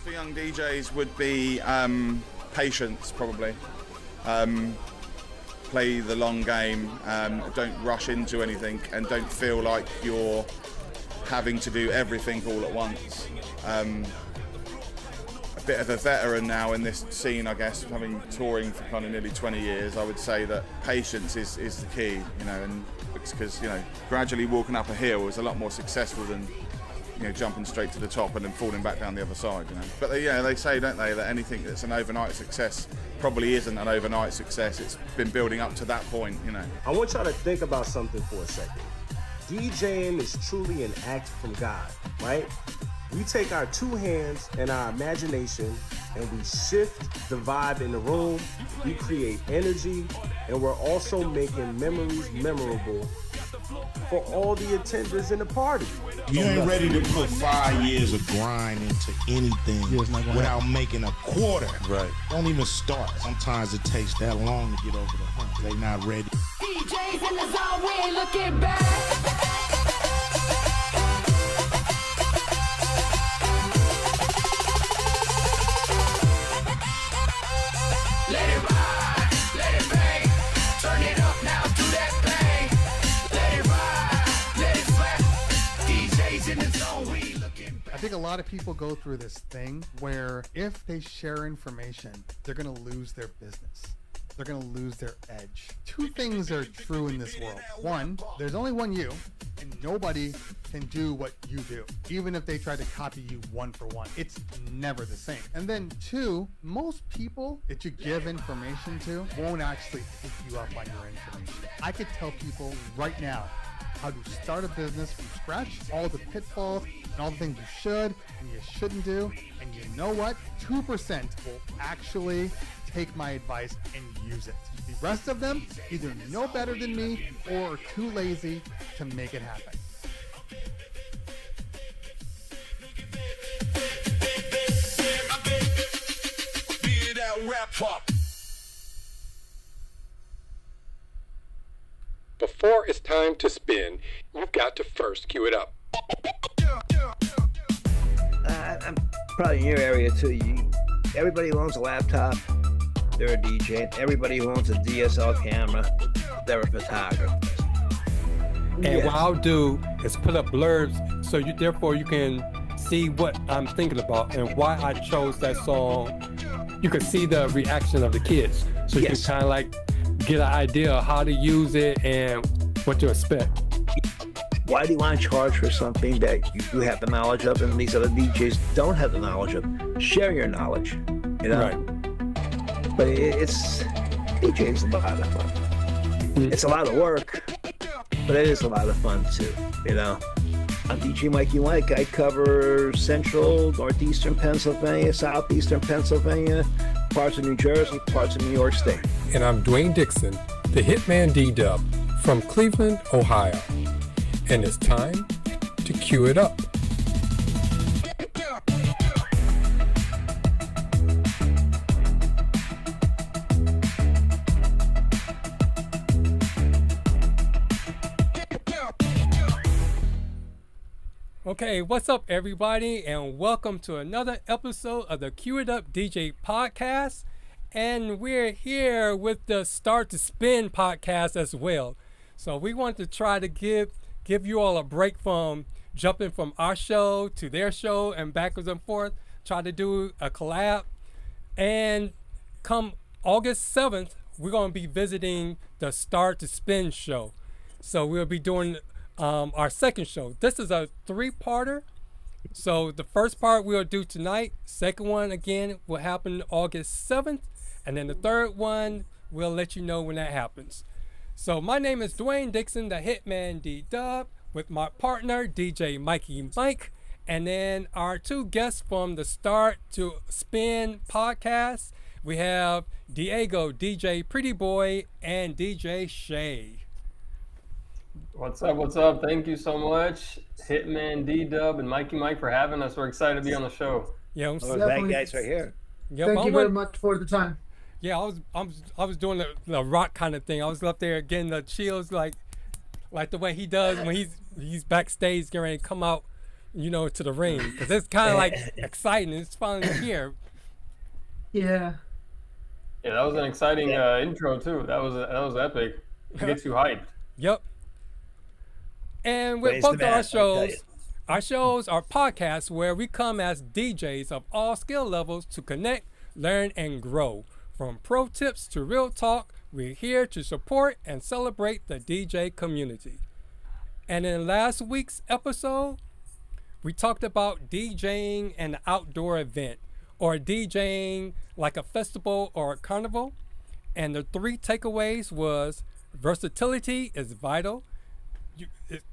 for young DJs would be patience, probably. Play the long game, don't rush into anything, and don't feel like you're having to do everything all at once. A bit of a veteran now in this scene, I guess, having touring for kind of nearly 20 years, I would say that patience is the key, you know, and because, you know, gradually walking up a hill is a lot more successful than, you know, jumping straight to the top and then falling back down the other side, you know. But they say, don't they, that anything that's an overnight success probably isn't an overnight success. It's been building up to that point, you know. I want y'all to think about something for a second. DJing is truly an act from God, right? We take our two hands and our imagination and we shift the vibe in the room, we create energy, and we're also making memories memorable for all the attenders in the party. You ain't ready to put 5 years of grind into anything without making a quarter. Right. Don't even start. Sometimes it takes that long to get over the hump. They not ready. DJs in the zone, we ain't looking back. Let it ride, let it bang. Turn it up now, do that bang. Let it ride, let it slap. DJs in the zone, we looking back. I think a lot of people go through this thing where if they share information, they're going to lose their business. They're going to lose their edge. Two things are true in this world. One, there's only one you, and nobody can do what you do. Even if they try to copy you one for one, it's never the same. And then two, most people that you give information to won't actually take you up on your information. I could tell people right now how to start a business from scratch, all the pitfalls and all the things you should and you shouldn't do. And you know what? 2% will actually take my advice and use it. The rest of them either know better than me or are too lazy to make it happen. Before it's time to spin, you've got to first cue it up. I'm probably in your area too. Everybody who owns a laptop, they're a DJ. Everybody who owns a DSL camera, they're a photographer. And what I'll do is put up blurbs so therefore you can see what I'm thinking about and why I chose that song. You can see the reaction of the kids. So you can kind of like get an idea of how to use it and what to expect. Why do you want to charge for something that you have the knowledge of and these other DJs don't have the knowledge of? Share your knowledge, you know? Right. But DJing's a lot of fun. It's a lot of work, but it is a lot of fun too, you know? I'm djmikiemike. I cover central, northeastern Pennsylvania, southeastern Pennsylvania, parts of New Jersey, parts of New York State. And I'm Dwayne Dixon, the HitmanDDub from Cleveland, Ohio. And it's time to cue it up. Okay, what's up everybody, and welcome to another episode of the Cue It Up DJ podcast. And we're here with the Start to Spin podcast as well. So we want to try to give you all a break from jumping from our show to their show and backwards and forth, try to do a collab. And come August 7th, we're going to be visiting the Start to Spin show. So we'll be doing our second show. This is a 3-parter. So the first part we'll do tonight. Second one, again, will happen August 7th. And then the third one, we'll let you know when that happens. So my name is Dwayne Dixon, the HitmanDDub, with my partner, djmikiemike, and then our two guests from the Start to Spin podcast. We have Diego, DJ Pretty Boy, and DJ Shay. What's up? What's up? Thank you so much, HitmanDDub and Mikey Mike, for having us. We're excited to be on the show. Yeah, I'm bad guys right here. Yep, Thank you very much for the time. Yeah, I was doing the rock kind of thing. I was up there getting the chills like the way he does when he's backstage getting ready to come out to the ring, because it's kind of like exciting. It's finally here. Yeah. Yeah, that was an exciting intro too. That was epic. It gets you hyped. Yep. And with Praise the both of man, our I tell you. shows are podcasts where we come as DJs of all skill levels to connect, learn, and grow. From pro tips to real talk, we're here to support and celebrate the DJ community. And in last week's episode, we talked about DJing an outdoor event, or DJing like a festival or a carnival. And the 3 takeaways was versatility is vital.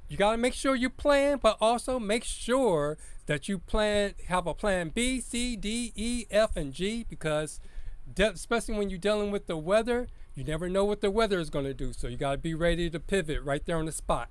You got to make sure you plan, but also make sure that you have a plan B, C, D, E, F, and G, because especially when you're dealing with the weather, you never know what the weather is going to do. So you got to be ready to pivot right there on the spot.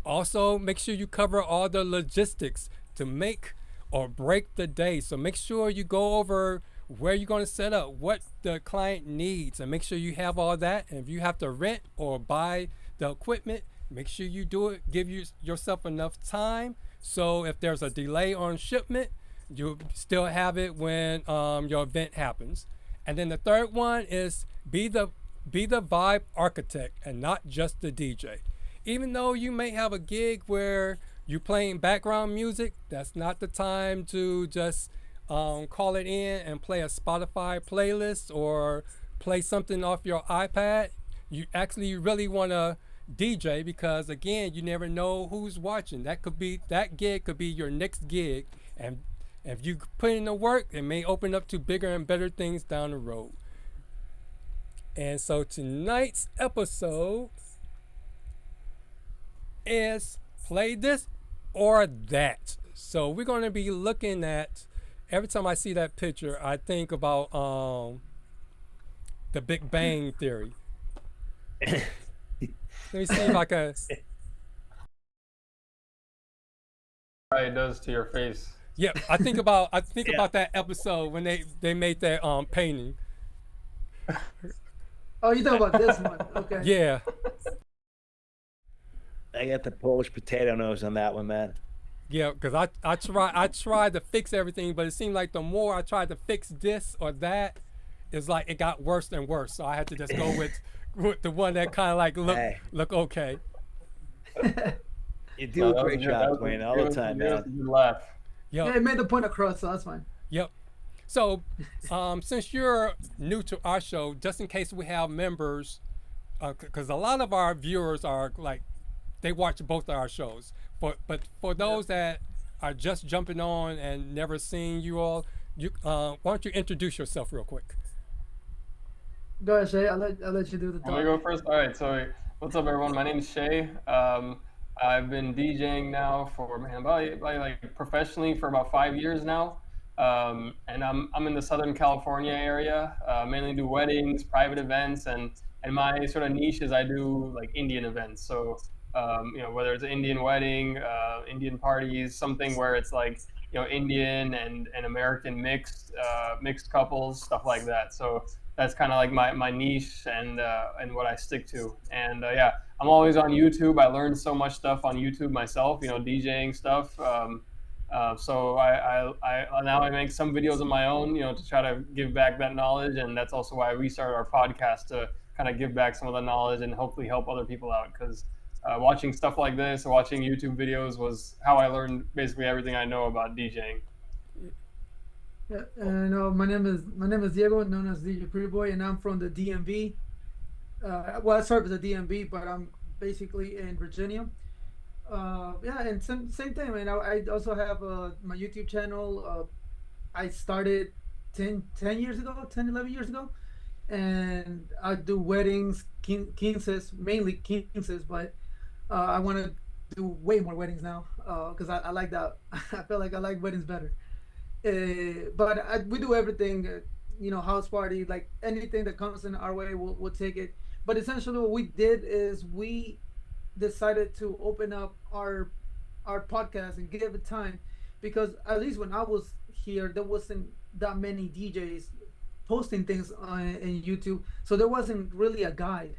Also, make sure you cover all the logistics to make or break the day. So make sure you go over where you're going to set up, what the client needs, and make sure you have all that. And if you have to rent or buy the equipment, make sure you do it. Give yourself enough time, so if there's a delay on shipment, you still have it when your event happens. And then the third one is be the vibe architect and not just the DJ. Even though you may have a gig where you're playing background music, that's not the time to just call it in and play a Spotify playlist or play something off your iPad. You actually really want to DJ, because again, you never know who's watching. That gig could be your next gig, and if you put in the work, it may open up to bigger and better things down the road. And so tonight's episode is play this or that. So we're going to be looking at, every time I see that picture, I think about the Big Bang Theory. Let me see if I can. Right, it does to your face. Yeah, I think about that episode when they made that painting. Oh, you talking about this one? Okay. Yeah. I got the Polish potato nose on that one, man. Yeah, because I tried to fix everything, but it seemed like the more I tried to fix this or that, it's like it got worse and worse. So I had to just go with the one that kind of like look okay. You do a great job, Wayne, all the time, man. You laugh. Yep. Yeah, it made the point across, so that's fine. Yep. So, since you're new to our show, just in case we have members, because a lot of our viewers are like, they watch both of our shows. But for those that are just jumping on and never seen you all, why don't you introduce yourself real quick? Go ahead, Shay. I'll let you do the talk. Want me to go first? All right. So, what's up, everyone? My name is Shay. I've been DJing now for about like professionally for about 5 years now. And I'm in the Southern California area. Mainly do weddings, private events, and my sort of niche is I do like Indian events. So whether it's an Indian wedding, Indian parties, something where it's like Indian and American mixed couples, stuff like that. So that's kind of like my niche and what I stick to. And yeah, I'm always on YouTube. I learned so much stuff on YouTube myself, DJing stuff. So I now I make some videos of my own, to try to give back that knowledge. And that's also why we started our podcast, to kind of give back some of the knowledge and hopefully help other people out. Because watching stuff like this, watching YouTube videos was how I learned basically everything I know about DJing. Yeah, my name is Diego, known as DJ Pretty Boy, and I'm from the DMV. Well, I serve as a DMV, but I'm basically in Virginia. Yeah, and same thing, man. I also have my YouTube channel. I started 10 years ago, 10, 11 years ago. And I do weddings, quinces, mainly quinces, but I want to do way more weddings now because I like that. I feel like I like weddings better. But we do everything, house party, like anything that comes in our way, we'll take it. But essentially what we did is we decided to open up our podcast and give it time, because at least when I was here, there wasn't that many DJs posting things in YouTube, so there wasn't really a guide.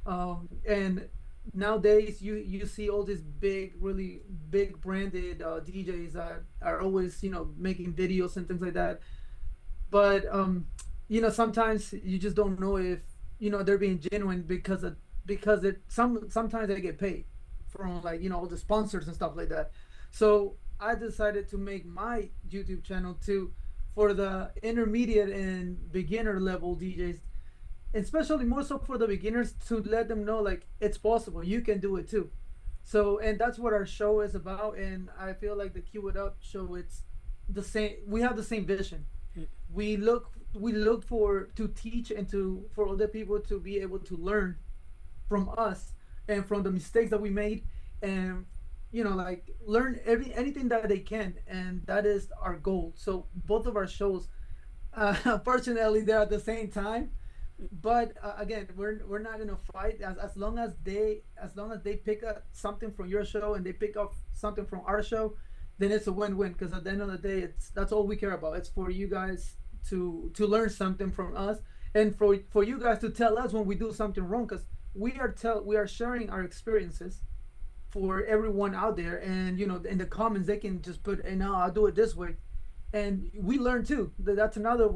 And nowadays you see all these big, really big branded DJs that are always making videos and things like that. But sometimes you just don't know if they're being genuine because sometimes they get paid from like all the sponsors and stuff like that. So I decided to make my YouTube channel too for the intermediate and beginner level DJs, especially more so for the beginners, to let them know like it's possible, you can do it too. So, and that's what our show is about. And I feel like the Cue It Up show, it's the same. We have the same vision. We look for to teach and for other people to be able to learn from us and from the mistakes that we made, and like learn anything that they can, and that is our goal. So both of our shows, unfortunately, they're at the same time, but again, we're not gonna fight as long as they pick up something from your show and they pick up something from our show, then it's a win-win, because at the end of the day, that's all we care about. It's for you guys to learn something from us, and for you guys to tell us when we do something wrong, because we are sharing our experiences for everyone out there. And in the comments they can just put, hey, no, I'll do it this way, and we learn too. That's another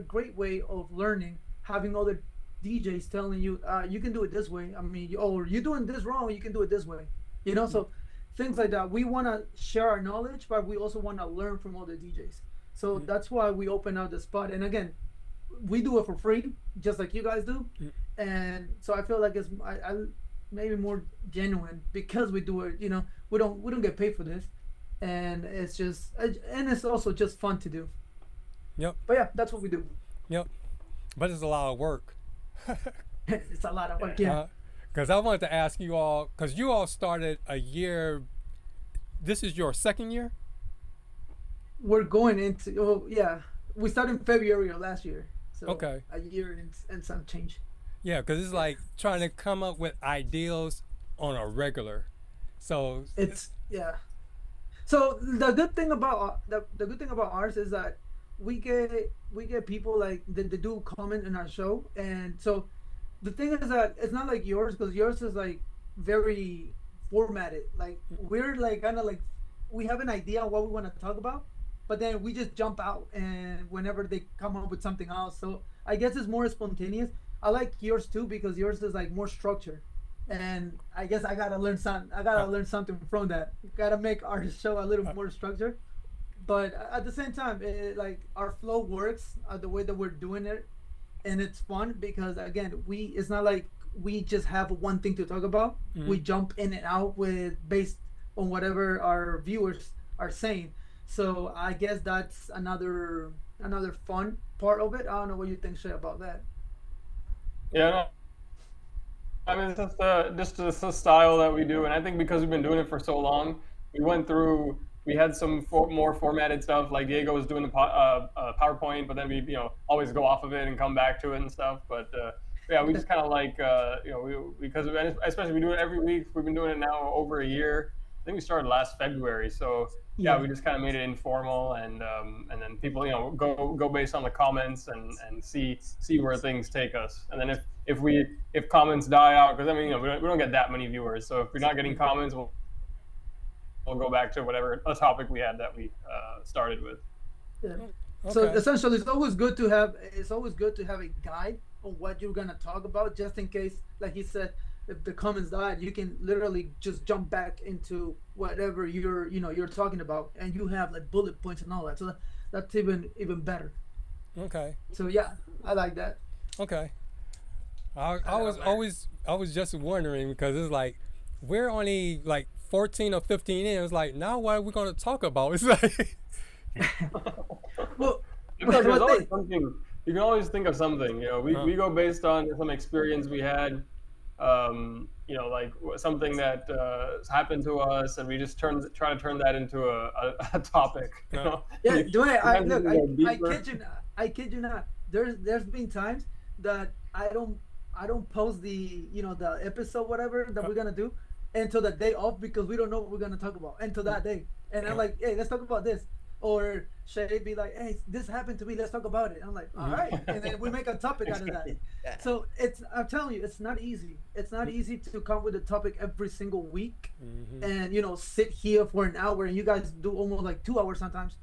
great way of learning, having other DJs telling you, you can do it this way. I mean, or you're doing this wrong, you can do it this way. So things like that. We want to share our knowledge, but we also want to learn from other DJs. So that's why we open out the spot. And again, we do it for free, just like you guys do. And so I feel like it's I maybe more genuine because we do it. We don't get paid for this, and it's also just fun to do. Yep. But yeah, that's what we do. Yep. But it's a lot of work. It's a lot of work. Yeah. Because I wanted to ask you all, because you all started a year. This is your second year? We're going into, we started in February of last year. So okay. A year and some change. Yeah, because it's like trying to come up with ideals on a regular. So So the good thing about ours is that we get people like that do comment in our show, and so the thing is that it's not like yours, because yours is like very formatted. Like we're like kind of like we have an idea on what we want to talk about, but then we just jump out and whenever they come up with something else. So I guess it's more spontaneous. I like yours too, because yours is like more structured, and I guess I gotta learn something from that. Gotta make our show a little more structured, but at the same time, like our flow works the way that we're doing it, and it's fun because again, it's not like we just have one thing to talk about. We jump in and out based on whatever our viewers are saying. So I guess that's another fun part of it. I don't know what you think, Shay, about that. Yeah, no. I mean, it's just the style that we do, and I think because we've been doing it for so long, we had some more formatted stuff, like Diego was doing the PowerPoint, but then we always go off of it and come back to it and stuff. But yeah, we just kind of like because especially we do it every week. We've been doing it now over a year. I think we started last February, so yeah, we just kind of made it informal, and then people go based on the comments and see where things take us. And then if comments die out, because I mean we don't get that many viewers, so if we're not getting comments, we'll go back to whatever a topic we had that we started with. Yeah. Okay. So essentially, it's always good to have a guide on what you're gonna talk about, just in case, like he said, if the comments died, you can literally just jump back into whatever you're talking about, and you have like bullet points and all that. So that's even better. Okay. So yeah, I like that. Okay. I was just wondering, because it's like we're only like 14 or 15 in. It's like, now what are we going to talk about? It's like well, there's always something. You can always think of something. We go based on some experience we had. Like something that happened to us, and we just try to turn that into a topic. Yeah, I kid you not. There's been times that I don't post the the episode whatever that we're gonna do until the day off, because we don't know what we're gonna talk about until that day. And I'm like, hey, let's talk about this. Or Shay be like, hey, this happened to me, let's talk about it. I'm like, all right. And then we make a topic out of that. So I'm telling you, it's not easy. It's not easy to come with a topic every single week and, you know, sit here for an hour, and you guys do almost like 2 hours sometimes.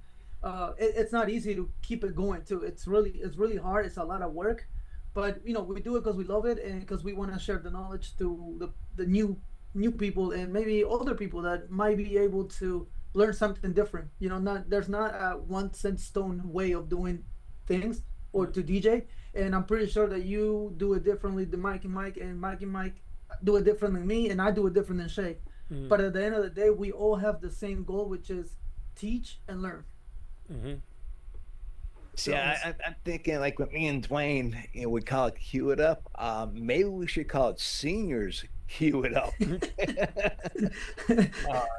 It's not easy to keep it going too. It's really hard. It's a lot of work, but you know, we do it because we love it and because we want to share the knowledge to the new people and maybe older people that might be able to learn something different. You know, there's not a one cent stone way of doing things or to DJ. And I'm pretty sure that you do it differently than Mikey Mike, and Mikey Mike do it different than me, and I do it different than Shay. But at the end of the day, we all have the same goal, which is teach and learn. See, I'm thinking like with me and Dwayne, you know, we call it Cue It Up. Maybe we should call it Seniors Cue It Up.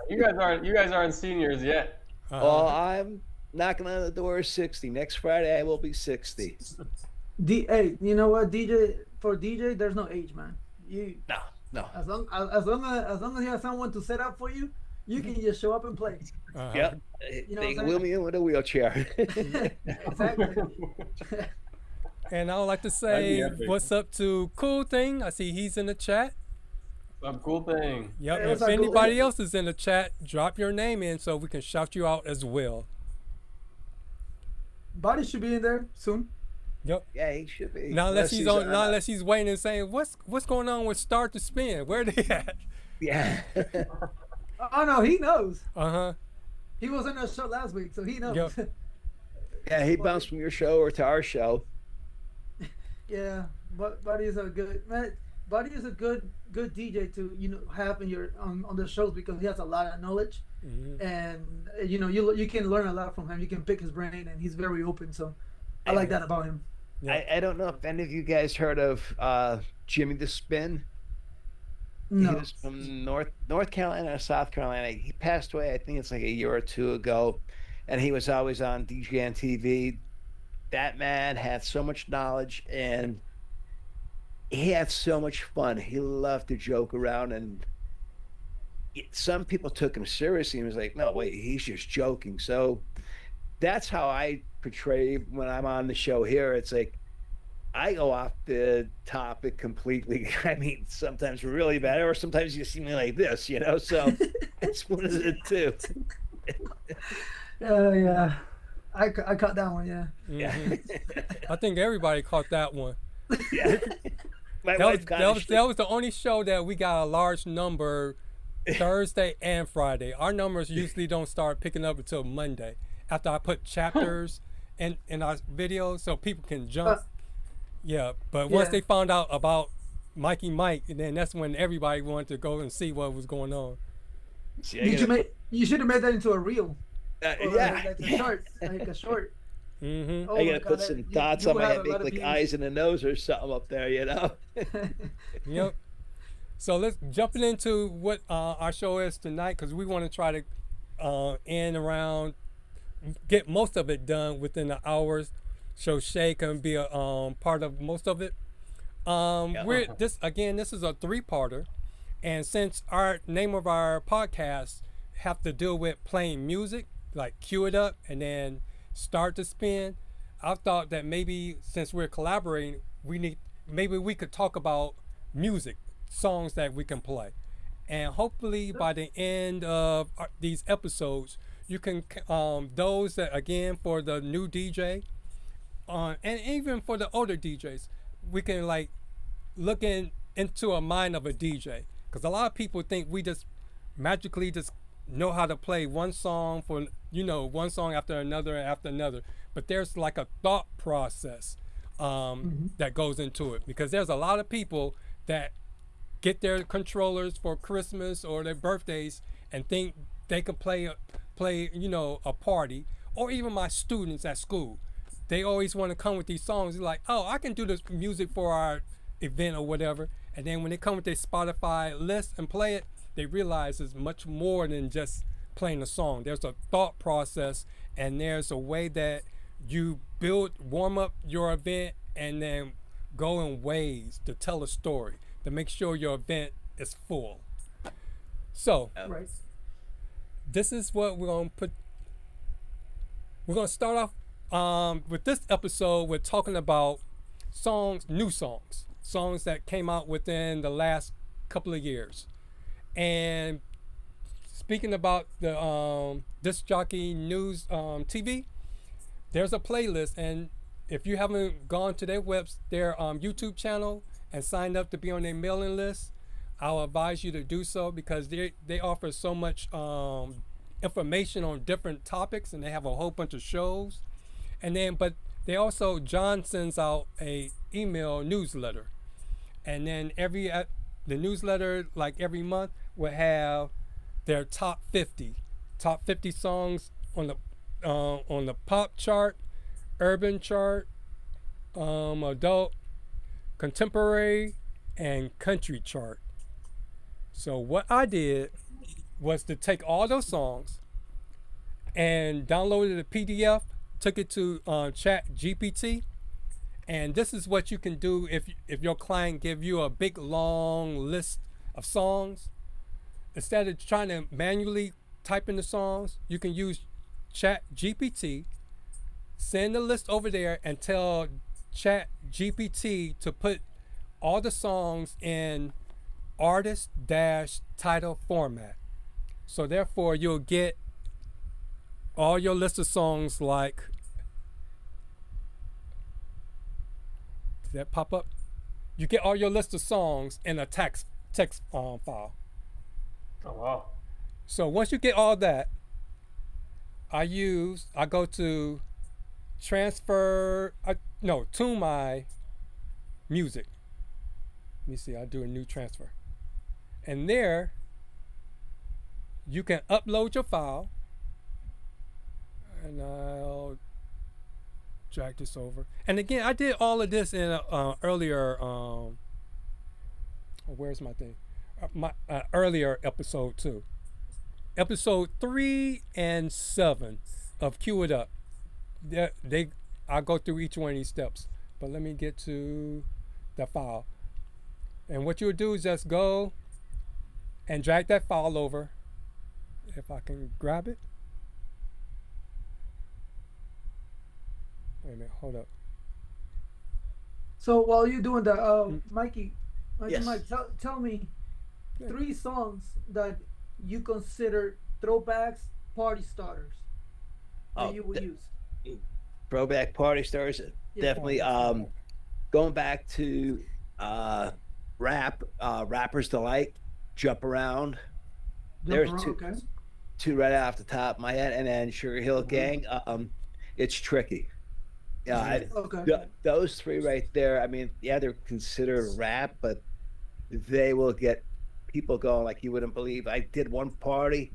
You guys aren't seniors yet. Well, I'm knocking on the door of 60. Next Friday, I will be 60. Hey, you know what, DJ, there's no age, man. No. As long as you have someone to set up for you, you can just show up and play. Yep. You know they can wheel me in with a wheelchair. Exactly. And I would like to say what's up to Cool Thing. I see he's in the chat. What's up, Cool Thing? Yep. Hey, If anybody else is in the chat, drop your name in so we can shout you out as well. Body should be in there soon. Yep. Yeah, he should be. Not unless he's waiting and saying, what's going on with Start to Spin? Where they at? Yeah. Oh no, he knows. He was on our show last week, so he knows. Yep. Yeah, he bounced from your show or to our show. Yeah, but Buddy is a good man. Buddy is a good DJ to have in your on the shows because he has a lot of knowledge, and you can learn a lot from him. You can pick his brain, and he's very open. So I like that about him. Yeah. I don't know if any of you guys heard of Jimmy the Spin. No. He was from North Carolina or South Carolina. He passed away, I think it's like a year or two ago, and he was always on DJ on TV. That man had so much knowledge, and he had so much fun. He loved to joke around, and some people took him seriously and was like, no, wait, he's just joking. So that's how I portray when I'm on the show here. It's like, I go off the topic completely. I mean, sometimes really bad, or sometimes you see me like this, so it's one of the two. Yeah. I caught that one, yeah. Yeah. I think everybody caught that one. Yeah. That was the only show that we got a large number Thursday and Friday. Our numbers usually don't start picking up until Monday after I put chapters in our videos so people can jump. Yeah, but once they found out about Mikey Mike, and then that's when everybody wanted to go and see what was going on. You should have made that into a reel. Yeah. Like a short. Mm-hmm. Oh I gotta put some dots on my head, make like views. eyes and a nose or something up there, Yep. So let's jump into what our show is tonight, because we want to try to get most of it done within the hours, so Shay can be a part of most of it. This is a 3-parter, and since our name of our podcast have to deal with playing music, like Cue It Up and then Start to Spin, I thought that maybe since we're collaborating, maybe we could talk about music, songs that we can play, and hopefully by the end of these episodes, you can those that, again, for the new DJ, and even for the older DJs, we can like look into a mind of a DJ, because a lot of people think we just magically just know how to play one song one song after another, but there's like a thought process that goes into it, because there's a lot of people that get their controllers for Christmas or their birthdays and think they can play a party, or even my students at school, they always want to come with these songs. They're like, oh, I can do this music for our event or whatever, and then when they come with their Spotify list and play it, they realize it's much more than just playing a song. There's a thought process, and there's a way that you warm up your event, and then go in ways to tell a story to make sure your event is full. So, this is what we're gonna put. We're gonna start off with this episode. We're talking about new songs that came out within the last couple of years. And speaking about the Disc Jockey News TV, there's a playlist, and if you haven't gone to their YouTube channel and signed up to be on their mailing list, I'll advise you to do so, because they offer so much information on different topics, and they have a whole bunch of shows. And then, but they also, John sends out a email newsletter, and then the newsletter, like every month, will have their top 50 songs on the pop chart, urban chart, adult, contemporary, and country chart. So what I did was to take all those songs and downloaded a PDF, took it to Chat GPT, and this is what you can do if your client give you a big long list of songs. Instead of trying to manually type in the songs, you can use Chat GPT, send the list over there, and tell Chat GPT to put all the songs in artist-title format. So therefore you'll get all your list of songs like, did that pop up? You get all your list of songs in a text file. Oh wow. So once you get all that, I go to tune my music. Let me see, I'll do a new transfer. And there, you can upload your file. And I'll drag this over. And again, I did all of this in earlier, where's my thing? My earlier episode too. Episode 3 and 7 of Cue It Up. I go through each one of these steps. But let me get to the file. And what you'll do is just go and drag that file over. If I can grab it. Wait a minute, hold up. So while you're doing that, Mikey, Yes. Mike, tell me 3 songs that you consider throwbacks, party starters that you would use. Throwback party stars, definitely. Going back to rap, Rapper's Delight, Jump Around. There's two right off the top of my head, and then Sugar Hill Gang. It's Tricky. Yeah, those 3 right there. I mean, yeah, they're considered rap, but they will get people going like you wouldn't believe. I did one party,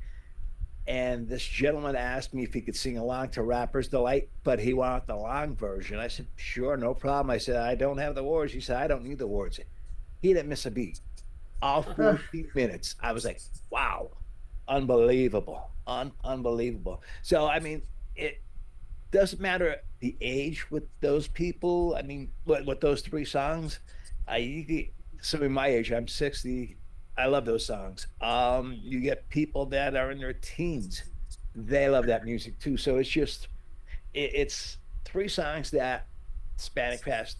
and this gentleman asked me if he could sing along to Rapper's Delight, but he wanted the long version. I said, sure, no problem. I said, I don't have the words. He said, I don't need the words. He didn't miss a beat. All 14 minutes. I was like, wow, unbelievable, unbelievable. So, I mean, it doesn't matter the age with those people. I mean, with those 3 songs, somebody my age, I'm 60. I love those songs. You get people that are in their teens. They love that music too. So it's just, it's 3 songs that span across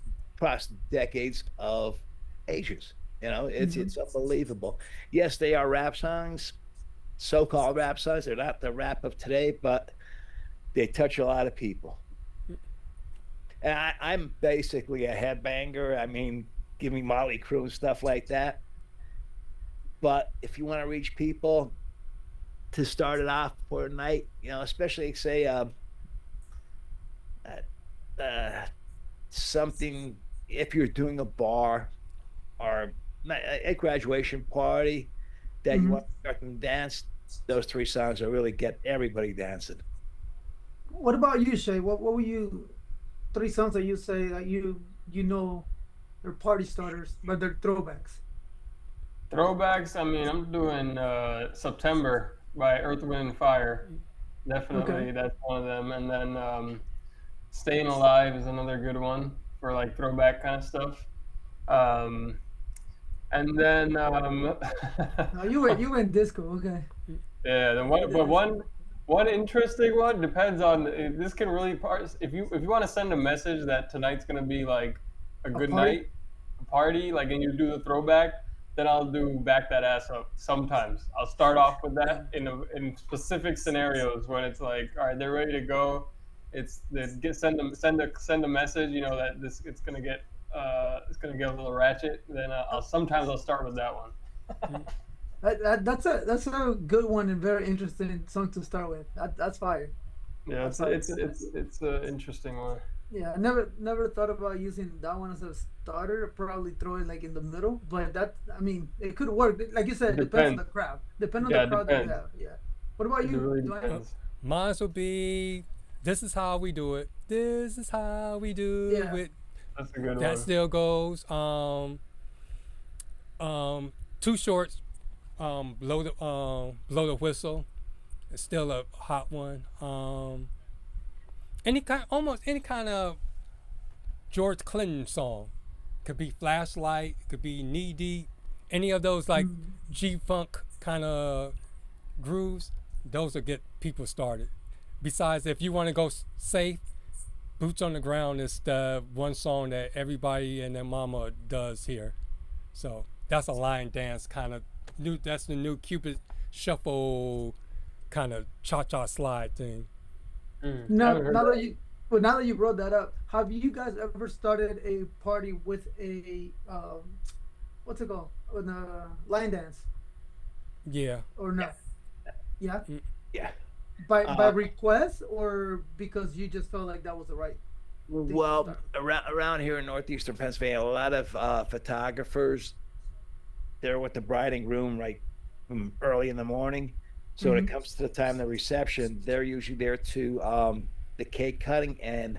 decades of ages. You know, it's unbelievable. Yes, they are rap songs, so-called rap songs. They're not the rap of today, but they touch a lot of people. And I'm basically a headbanger. I mean, give me Motley Crue and stuff like that. But if you want to reach people to start it off for a night, you know, especially say something, if you're doing a bar or a graduation party that you want to start them dance, those 3 songs will really get everybody dancing. What about you, Shay? What were you 3 songs that you say that you know they're party starters, but they're throwbacks? Throwbacks, I mean, I'm doing September by Earth, Wind, and Fire. Definitely, that's one of them. And then Staying Alive is another good one for like throwback kind of stuff. And then you went disco, okay. Yeah, the one One interesting one depends on this can really part. If you want to send a message that tonight's gonna be like a good party? night, a party, like, and you do the throwback, then I'll do back that ass up. Sometimes I'll start off with that in specific scenarios when it's like, all right, they're ready to go. Send a message, you know, that it's gonna get a little ratchet. Then sometimes I'll start with that one. That's a good one and very interesting song to start with. That's fire. Yeah, it's an interesting one. Yeah, I never thought about using that one as a starter. Probably throw it like in the middle, but I mean, it could work. Like you said, it depends on the crowd. Depends on the crowd that you have. Yeah. What about you? Really Mine will be, "This is how we do it. This is how we do it." That's a good one. That still goes. Too Shorts. Blow the whistle. It's still a hot one. Almost any kind of George Clinton song. Could be Flashlight, could be Knee Deep, any of those like G-Funk kind of grooves, those will get people started. Besides, if you want to go safe, Boots on the Ground is the one song that everybody and their mama does here. So that's a line dance kind of that's the new Cupid Shuffle kind of cha-cha slide thing. Now that you brought that up, have you guys ever started a party with a what's it called? With a line dance? Yeah. Or no? Yeah. Yeah. By request or because you just felt like that was the right thing to Well, start? around here in northeastern Pennsylvania, a lot of photographers, they're with the bride and groom right from early in the morning. So when it comes to the time of the reception, they're usually there to the cake cutting and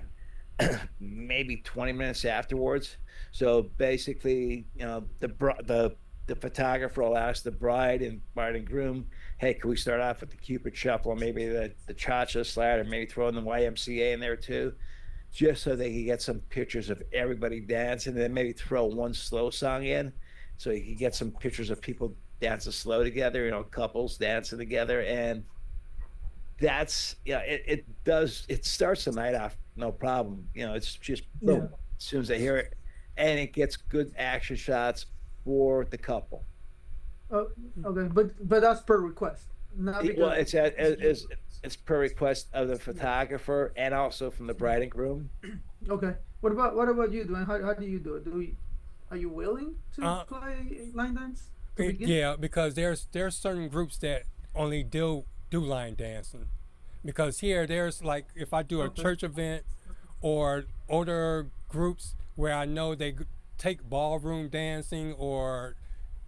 maybe 20 minutes afterwards. So basically, you know, the photographer will ask the bride and groom, hey, can we start off with the Cupid Shuffle, or maybe the cha-cha slide, or maybe throw in the YMCA in there too, just so they can get some pictures of everybody dancing, and then maybe throw one slow song in, so you can get some pictures of people dancing slow together, you know, couples dancing together. And that's, yeah, it starts the night off no problem. You know, it's just boom, as soon as they hear it, and it gets good action shots for the couple. Oh, okay, but that's per request. Not Well, because it's per request of the photographer and also from the bride and groom. okay. What about you, Dwayne? How do you do it? Are you willing to play line dance? Yeah, because there's certain groups that only do line dancing. Because here there's like, if I do a church event or older groups where I know they take ballroom dancing or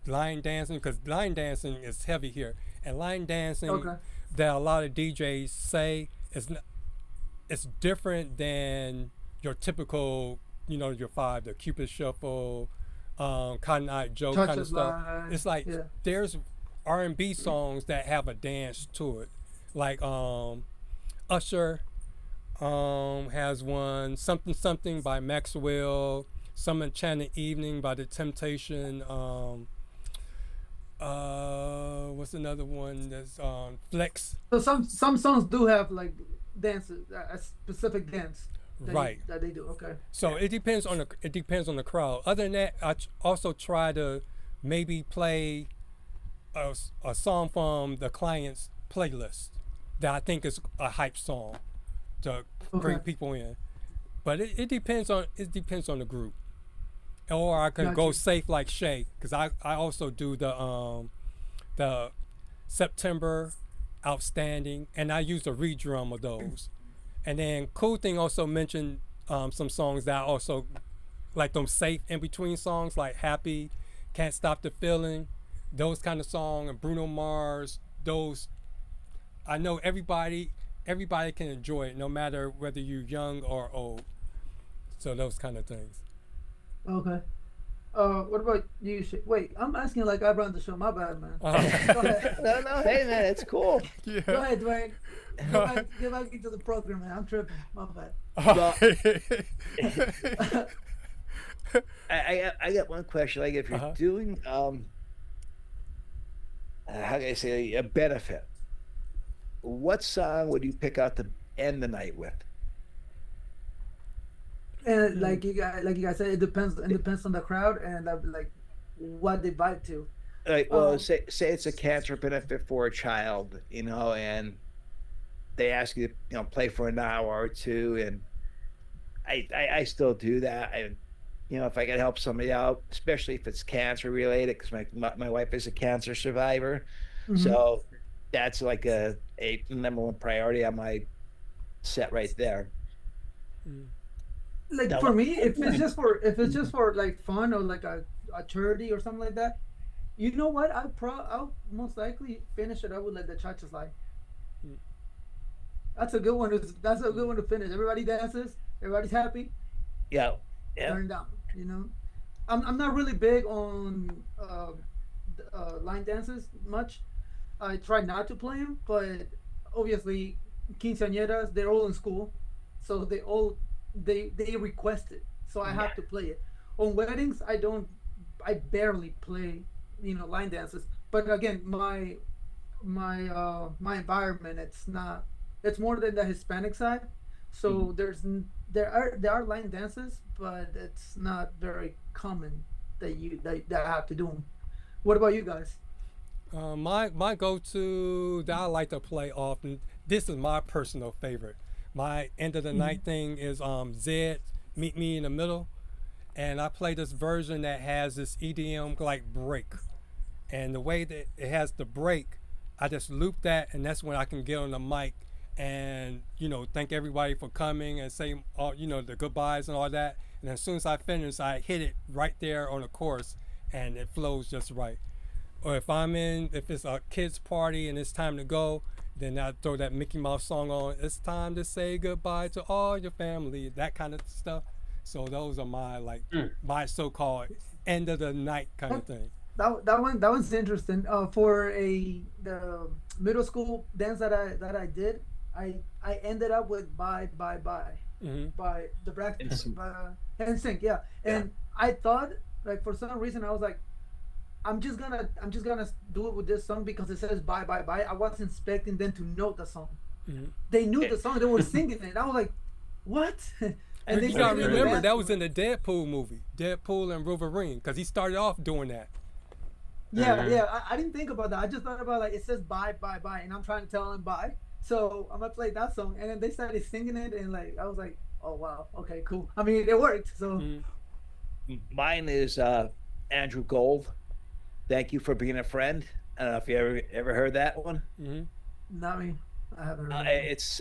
line dancing, because line dancing is heavy here, and line dancing that a lot of DJs say it's different than your typical, you know, your the Cupid Shuffle, Cotton Eye Joe kind of stuff. It's like there's R&B songs that have a dance to it, like Usher has one, something by Maxwell, Some Enchanted Evening by The Temptation, what's another one that's Flex. So some songs do have like dances, a specific dance that they do. Okay. So it depends on the crowd. Other than that, I also try to maybe play a song from the client's playlist that I think is a hype song to bring people in. But it depends on the group. Or I can go safe like Shay, because I also do the September Outstanding, and I use a redrum of those. And then Cool Thing also mentioned some songs that I also like, them safe in between songs like Happy, Can't Stop the Feeling, those kind of songs, and Bruno Mars. Those, I know everybody can enjoy it, no matter whether you're young or old. So those kind of things. Okay. What about you? Wait, I'm asking like I run the show. My bad, man. Go ahead. No, hey man, it's cool. Yeah. Go ahead, Dwayne. Get back into the program, man. I'm tripping. My bad. I got one question. Like, if you're doing how can I say, a benefit, what song would you pick out to end the night with? And like you guys said, it depends. It depends on the crowd and like what they vibe to. Like, well, say it's a cancer benefit for a child, you know, and they ask you to, you know, play for an hour or two, and I still do that. You know, if I can help somebody out, especially if it's cancer related, because my wife is a cancer survivor, so that's like a number one priority on my set right there. Like for me, if it's just for like fun or like a charity or something like that, you know what? I'll most likely finish it up with like the cha-cha slide. That's a good one. That's a good one to finish. Everybody dances. Everybody's happy. Yeah. Turn down. You know, I'm not really big on line dances much. I try not to play them, but obviously, quinceañeras, they're all in school, so they request it, so I have to play it. On weddings, I barely play, you know, line dances. But again, my environment, it's more than the Hispanic side, so there are line dances, but it's not very common that I have to do them. What about you guys? My go-to that I like to play often. This is my personal favorite. My end of the night thing is Zed, Meet Me in the Middle, and I play this version that has this EDM like break, and the way that it has the break, I just loop that, and that's when I can get on the mic and, you know, thank everybody for coming and say all, you know, the goodbyes and all that. And as soon as I finish, I hit it right there on the chorus, and it flows just right. Or if it's a kids party and it's time to go, then I throw that Mickey Mouse song on. It's time to say goodbye to all your family, that kind of stuff. So those are my my so-called end of the night kind of thing. That one's interesting. For the middle school dance that I did, I ended up with Bye Bye Bye by the Braxton NSYNC, yeah. And I thought, like, for some reason I was like, I'm just gonna do it with this song because it says bye bye bye. I wasn't expecting them to know the song. They knew the song. They were singing it. I was like, what? And you gotta remember that was in the Deadpool movie, Deadpool and Wolverine, because he started off doing that. Yeah. I didn't think about that. I just thought about, like, it says bye bye bye, and I'm trying to tell them bye. So I'm gonna play that song, and then they started singing it, and like I was like, oh wow, okay, cool. I mean, it worked. So mine is Andrew Gold. Thank You for Being a Friend. I don't know if you ever heard that one. Not me. I haven't heard it's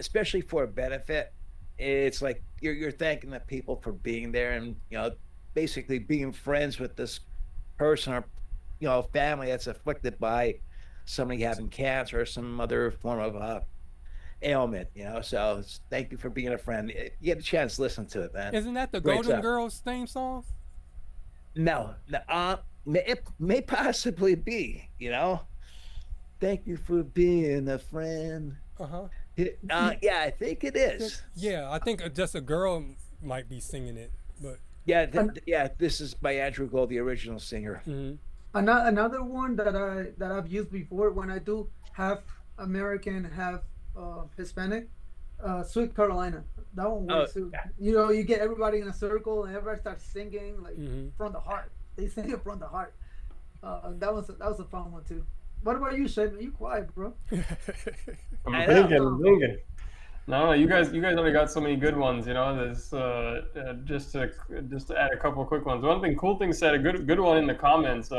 especially for a benefit. It's like you're thanking the people for being there, and, you know, basically being friends with this person or, you know, family that's afflicted by somebody having cancer or some other form of ailment, you know. So thank you for being a friend. You get a chance to listen to it, man. Isn't that the Great Golden stuff. Girls theme song? No, it may possibly be, you know. Thank you for being a friend. Yeah, I think it is. Yeah, I think just a girl might be singing it, but yeah, this is by Andrew Gold, the original singer. Another one that I've used before when I do half American, half Hispanic, Sweet Carolina. That one works too. You know, you get everybody in a circle and everybody starts singing like from the heart. They sing it from the heart. That was a fun one too. What about you, Shay? You quiet, bro? I'm thinking. No, you guys already got so many good ones. You know, there's just to add a couple of quick ones. Cool thing said, a good one in the comments.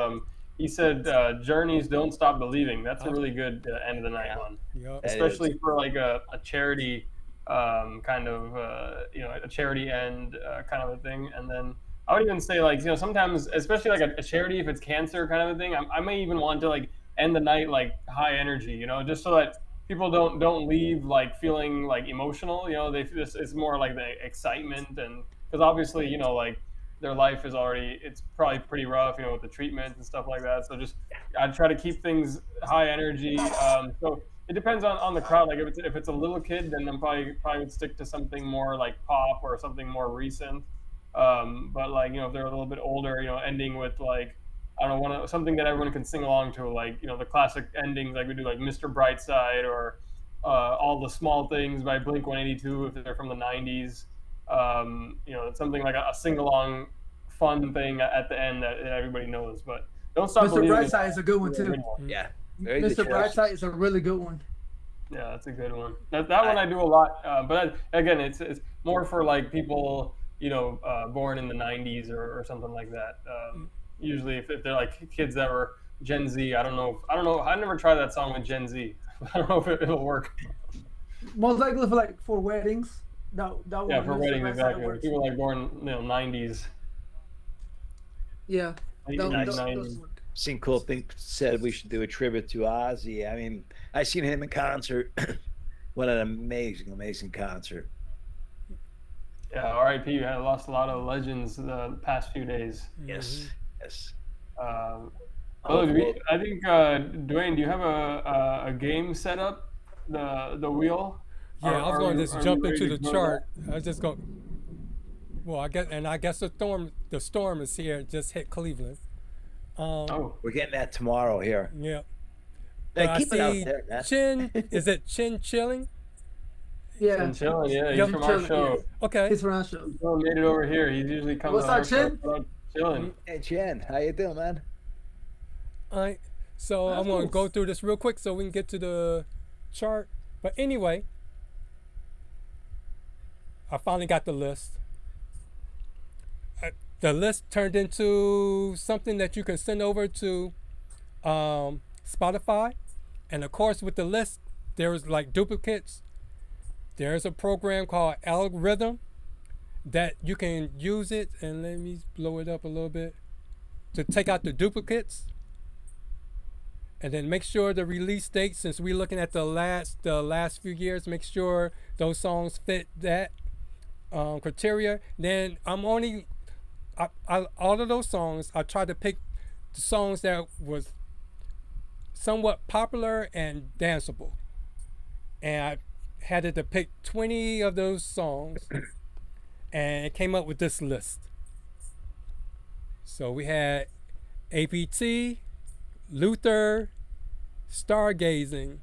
He said, "Journeys don't stop believing." That's a really good end of the night one, especially for like a charity kind of you know, a charity end kind of a thing. And then I would even say, like, you know, sometimes, especially like a charity, if it's cancer kind of a thing, I may even want to like end the night like high energy, you know, just so that people don't leave like feeling like emotional, you know. It's more like the excitement, and because obviously, you know, like their life is it's probably pretty rough, you know, with the treatment and stuff like that. So just I try to keep things high energy. So it depends on the crowd. Like if it's a little kid, then I'm probably would stick to something more like pop or something more recent. But like, you know, if they're a little bit older, you know, ending with like I don't know, something that everyone can sing along to, like, you know, the classic endings, like we do, like Mr. Brightside, or All the Small Things by Blink-182 if they're from the 90s. You know, something like a sing-along fun thing at the end that everybody knows. But Don't Stop Mr. Believing Brightside is a good one too. Yeah. Mr. Brightside is a really good one. Yeah, that's a good one. That one I do a lot, but again, it's more for like people, you know, born in the '90s or something like that. Usually, if they're like kids that were Gen Z, I don't know. I never tried that song with Gen Z. I don't know if it'll work. Most likely for weddings. That Yeah, for Mr. weddings, Brightside exactly. works. People like born, you know, '90s. Yeah. Nice. Those work. Seen cool things said we should do a tribute to Ozzy. I mean, I seen him in concert. What an amazing concert. Yeah, R.I.P. You had lost a lot of legends the past few days. Yes. I think Dwayne, do you have a game set up? The wheel? Yeah, I was going to just jump into the chart. That? I was just going. Well, I guess the storm is here. It just hit Cleveland. We're getting that tomorrow here. Yeah. Hey, But keep I it out see there, man. Chin. Is it Chin Chilling? Yeah. Chin Chilling, yeah, he's Yep. from our show. Yeah. Okay. He's from our show. He made it over here. He usually comes What's on our up, Chin? show. Chilling. Hey, Jen, how you doing, man? All right. So I'm going to go through this real quick so we can get to the chart. But anyway, I finally got the list. The list turned into something that you can send over to Spotify. And of course, with the list, there's like duplicates. There's a program called Algorithm that you can use it. And let me blow it up a little bit to take out the duplicates. And then make sure the release date, since we're looking at the last few years, make sure those songs fit that criteria. Then I'm only, all of those songs, I tried to pick the songs that was somewhat popular and danceable. And I had to pick 20 of those songs and it came up with this list. So we had APT, Luther, Stargazing,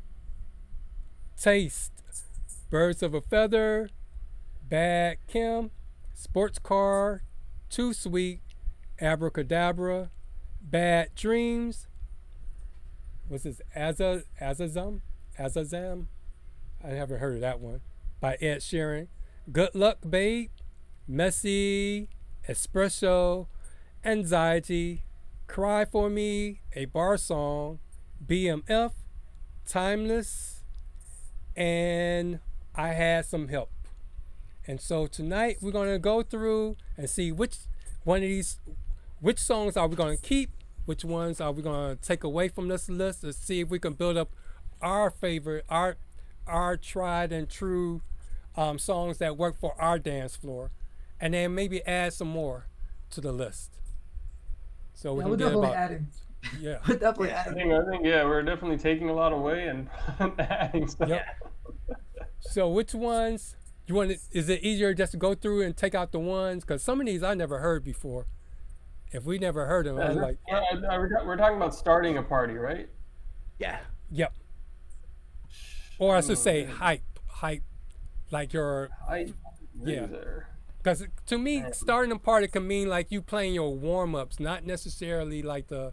Taste, Birds of a Feather, Bad Kim, Sports Car, Too Sweet, Abracadabra, Bad Dreams. What's this? Azazam? I haven't heard of that one. By Ed Sheeran. Good Luck Babe, Messy, Espresso, Anxiety, Cry For Me, A Bar Song, BMF, Timeless, and I Had Some Help. And so tonight we're going to go through and see which songs are we going to keep, which ones are we going to take away from this list, to see if we can build up our favorite, our tried and true songs that work for our dance floor, and then maybe add some more to the list. So we Yeah, can we're get definitely about, adding. yeah. We're definitely I adding. think yeah, we're definitely taking a lot away and adding stuff. Yep. So which ones you want? Is it easier just to go through and take out the ones? Because some of these I never heard before. If we never heard them, I'm like, we're talking about starting a party, right? Yeah. yep. Or I should say hype, like your, yeah. Because to me, starting a party can mean like you playing your warm ups, not necessarily like the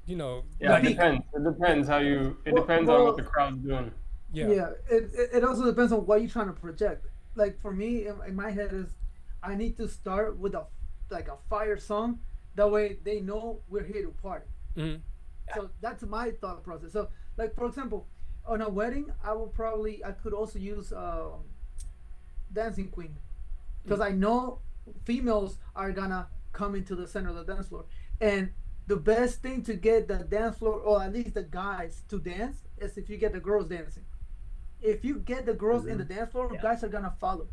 you know. Yeah, like, it depends. It depends how you. It depends on what the crowd's doing. Yeah. Yeah. It also depends on what you're trying to project. Like for me, in my head is, I need to start with a fire song. That way they know we're here to party. Mm-hmm. So that's my thought process. So like for example, on a wedding, I could also use Dancing Queen, because I know females are gonna come into the center of the dance floor, and the best thing to get the dance floor, or at least the guys, to dance is if you get the girls dancing. If you get the girls in the dance floor, guys are gonna follow.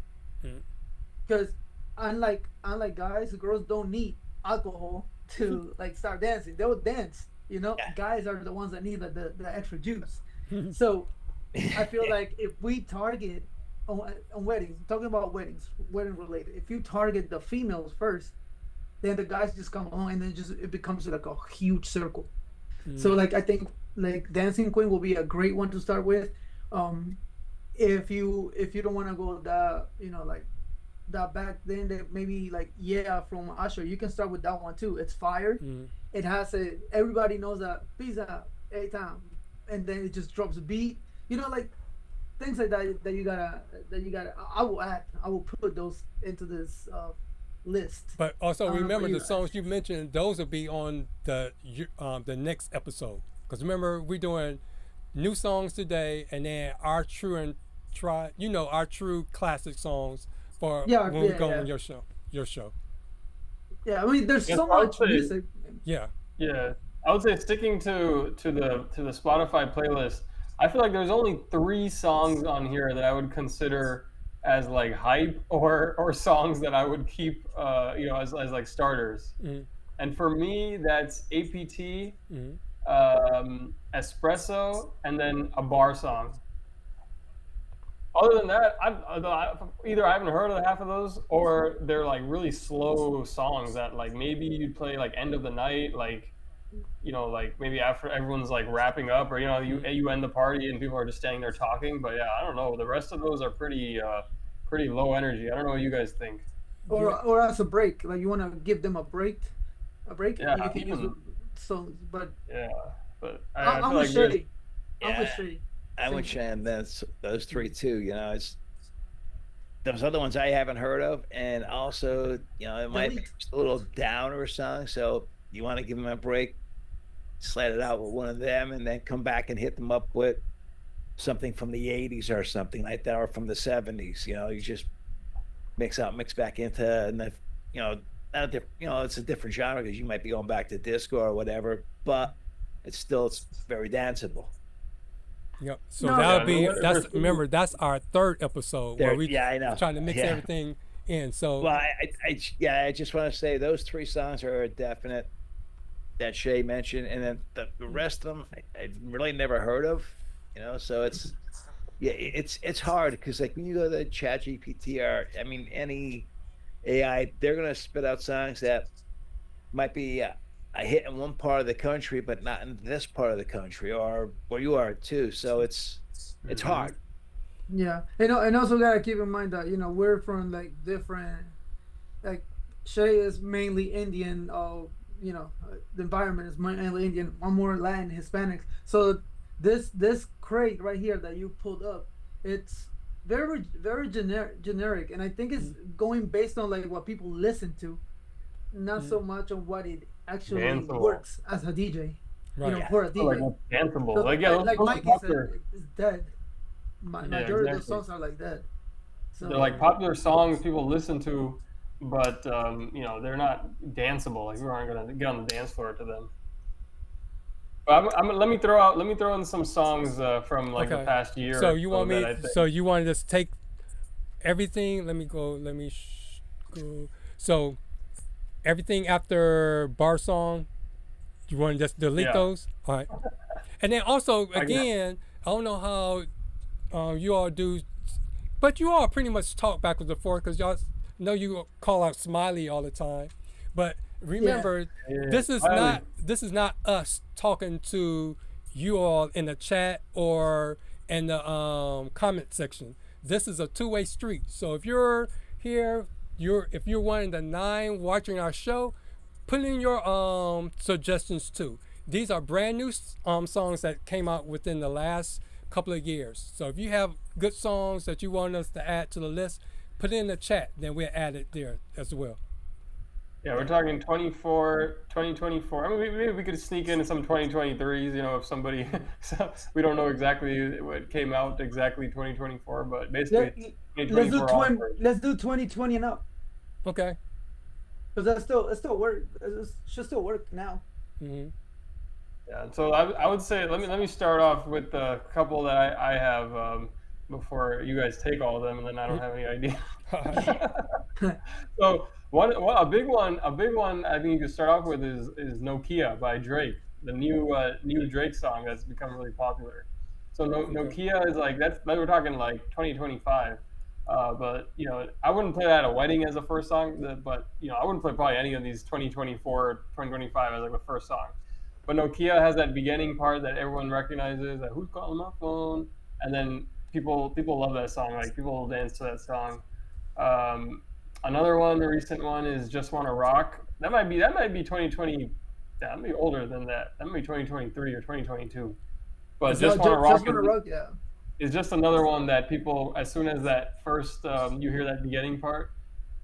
Because unlike guys, girls don't need alcohol to like start dancing. They will dance. You know, guys are the ones that need the extra juice. So I feel like if we target on weddings, talking about weddings, wedding related. If you target the females first, then the guys just come along, and then it becomes like a huge circle. So like I think like Dancing Queen will be a great one to start with. If you don't want to go that, you know, like that back then, that maybe like from Usher, you can start with that one too. It's fire. It has everybody knows that pizza every time, and then it just drops a beat. You know, like things like that you gotta. I will put those into this list. But also remember the songs you mentioned; those will be on the next episode. Because remember, we're doing new songs today, and then our true classic songs for when we go on your show. Yeah, I mean, there's so much music. Yeah. I would say sticking to the Spotify playlist. I feel like there's only 3 songs on here that I would consider as like hype or songs that I would keep as like starters. And for me, that's APT, Espresso, and then a bar song. Other than that, either I haven't heard of half of those, or they're like really slow songs that like maybe you'd play like end of the night, like, you know, like maybe after everyone's like wrapping up, or you know, you end the party and people are just standing there talking. But yeah, I don't know. The rest of those are pretty low energy. I don't know what you guys think. Or as a break, like you want to give them a break. Yeah, you can use songs, but I'm with Shay. I'm with Shay on those 3 too. You know, it's those other ones I haven't heard of, and also, you know, it might be just a little downer song. So you want to give them a break, slide it out with one of them, and then come back and hit them up with something from the 80s or something like that, or from the 70s. You know, you just mix back into, and you know, it's a different genre because you might be going back to disco or whatever, but it's very danceable. Yep. So remember, that's our 3rd episode where we trying to mix everything in. So well, I just want to say those 3 songs are a definite that Shay mentioned, and then the rest of them I really never heard of. You know, so it's hard because like when you go to ChatGPT or any AI, they're gonna spit out songs that might be a hit in one part of the country, but not in this part of the country, or where you are too. So it's hard. Yeah, and also gotta keep in mind that, you know, we're from like different, like Shay is mainly Indian. You know, the environment is mainly Indian. I'm more Latin, Hispanic. So this crate right here that you pulled up, it's very generic, and I think it's going based on like what people listen to, not so much on what it actually works as a DJ. Right. You know, for a DJ. Like danceable. So, like Mike said, it's dead. Majority of the songs are like that. So they're like popular songs people listen to, but you know, they're not danceable. Like we aren't gonna get on the dance floor to them. But let me throw in some songs from like the past year. So you want me? So you want to just take everything? Let me go. Go. So everything after bar song, you want to just delete those? All right. And then also again, I don't know how you all do, but you all pretty much talk backwards and forth because y'all know you call out Smiley all the time. But remember, this is not us talking to you all in the chat or in the comment section. This is a two-way street. So if you're here, if you're one of the 9 watching our show, put in your suggestions too. These are brand new songs that came out within the last couple of years. So if you have good songs that you want us to add to the list, put it in the chat, then we'll add it there as well. Yeah, we're talking 2024. I mean, maybe we could sneak in some 2023s, you know, if somebody, we don't know exactly what came out exactly 2024, but basically let's do 2020 and up. Okay. Because it still work. It should still work now. Mm-hmm. Yeah, so I would say let me start off with a couple that I have before you guys take all of them, and then I don't have any idea. So a big one I think you could start off with is Nokia by Drake, the new Drake song that's become really popular. So Nokia is like we're talking like 2025. But you know, I wouldn't play that at a wedding as a first song. But you know, I wouldn't play probably any of these 2024, 2025 as like the first song. But Nokia has that beginning part that everyone recognizes. Like, who's calling my phone? And then people love that song. Like people dance to that song. Another one, a recent one, is "Just Wanna Rock." That might be 2020. That might be older than that. That might be 2023 or 2022. But "Just Wanna Rock" yeah. is just another one that people, as soon as that first you hear that beginning part,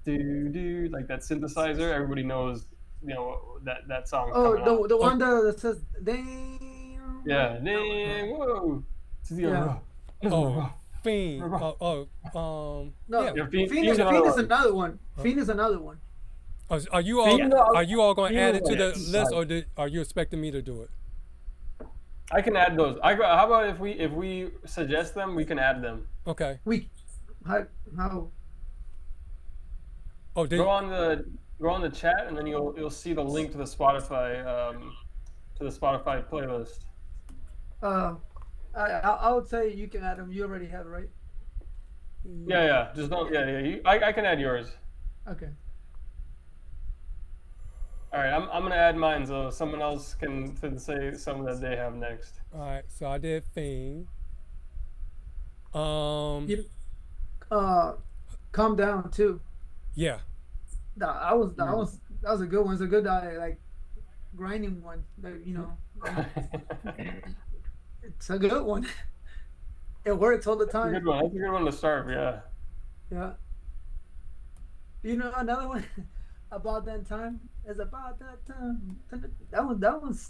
do like that synthesizer, everybody knows, you know, that song. Oh, the one that says damn. Yeah, damn, whoa. Yeah. Oh, Fiend. No, Yeah, Fiend Fiend is is another one. Fiend is another one. Are you all going to add it to the list, or are you expecting me to do it? I can add those. How about if we suggest them, we can add them. Okay. How? Oh, go on the chat, and then you'll see the link to the Spotify playlist. I would say you can add them. You already have it, right? Yeah. Just don't. Yeah. I can add yours. Okay. All right. I'm gonna add mine, so someone else can say some that they have next. All right. So I did Fiend. Calm Down too. Yeah. That was a good one. It's a good like grinding one. That, you know. It's a good one. It works all the time. That's a good one. That's a good one to start. Yeah. Yeah. You know another one about that time? It's about that time. That one's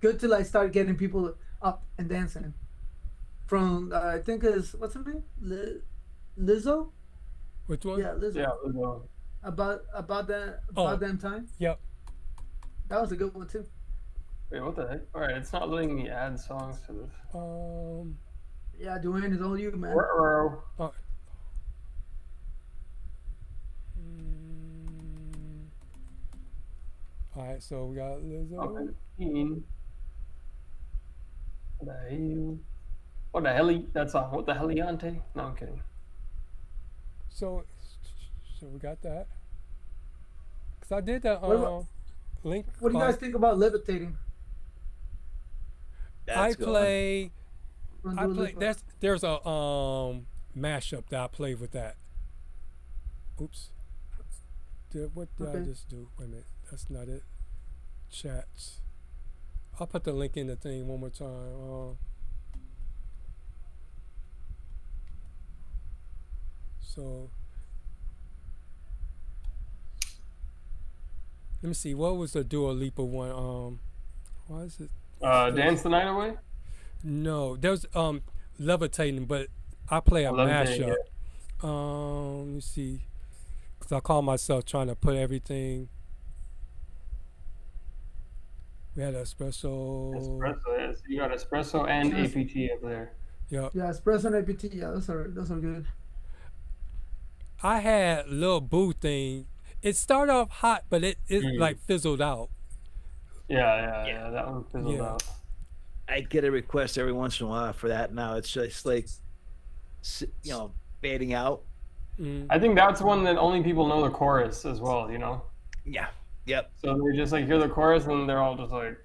good to like start getting people up and dancing. From I think is what's her name? Lizzo. Which one? Yeah, Lizzo. Yeah, Lizzo. About that time. Yep. That was a good one too. Wait, what the heck? All right, it's not letting me add songs to this. Yeah, Dwayne, it's all you, man. Oh. All right, so we got Lizzo. Okay. What the hell? That song. What the heliante? No, I'm kidding. So we got that. Cause I did that link. What do you guys think about levitating? I play. There's a mashup that I played with that. Oops. What did I just do? Wait a minute. That's not it. Chats. I'll put the link in the thing one more time. So let me see. What was the Dua Lipa one? Why is it? Dance the Night Away? No, there's Levitating, but I play a mashup. Let me see, because I call myself trying to put everything. We had espresso. Espresso, yes. You got espresso and APT up there. Yeah. Yeah, espresso and APT. Yeah, those are good. I had Lil Boo thing. It started off hot, but it like fizzled out. Yeah, that one fizzled out. I get a request every once in a while for that. Now it's just like, fading out. I think that's one that only people know the chorus as well, you know? Yeah. Yep. So they just like hear the chorus and they're all just like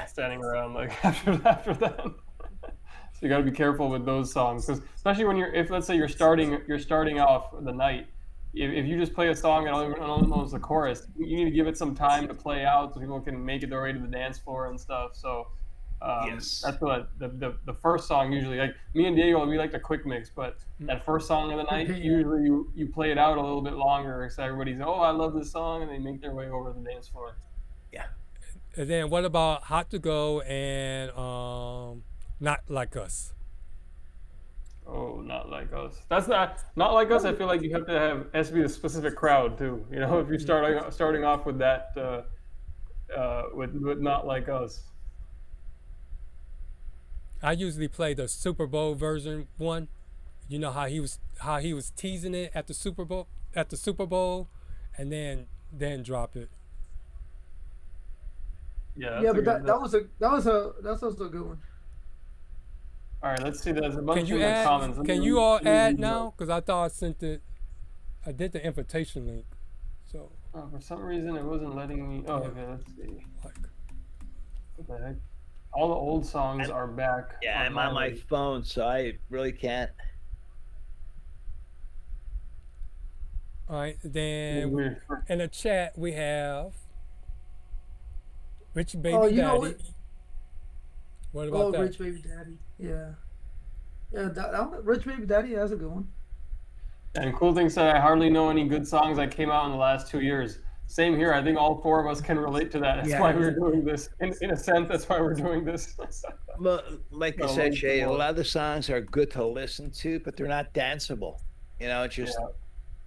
standing around like after that. So you got to be careful with those songs, because especially when if let's say you're starting off the night, if you just play a song that only knows the chorus, you need to give it some time to play out so people can make it their way to the dance floor and stuff. So that's what the first song usually, like me and Diego, we like the quick mix, but that first song of the night, usually you play it out a little bit longer so everybody's, oh, I love this song, and they make their way over to the dance floor. Yeah. And then what about Hot to Go and Not Like Us? Oh, Not Like Us. That's not Like Us. I feel like you have to has to be a specific crowd too. You know, if you're starting off with that with Not Like Us. I usually play the Super Bowl version one. You know how he was teasing it at the Super Bowl, and then drop it. Yeah. Yeah, but that's also a good one. All right, let's see. There's a bunch Can you in the add? comments. Can you all add now? Because I thought I sent it. I did the invitation link. So. For some reason, it wasn't letting me. Oh, Yeah. okay. Let's see. Like. What the heck? All the old songs are back. Yeah, I'm on my phone, so I really can't. All right, then in the chat we have Rich Baby Oh, you Daddy. know what? What about that? Rich Baby Daddy. Yeah. Yeah, that one, Rich Baby Daddy, that's a good one. And cool thing said, I hardly know any good songs that came out in the last 2 years. Same here. I think all four of us can relate to that. That's why we're doing this. In a sense, that's why we're doing this. Well, like you said, Shay, a lot of the songs are good to listen to, but they're not danceable. You know, it's just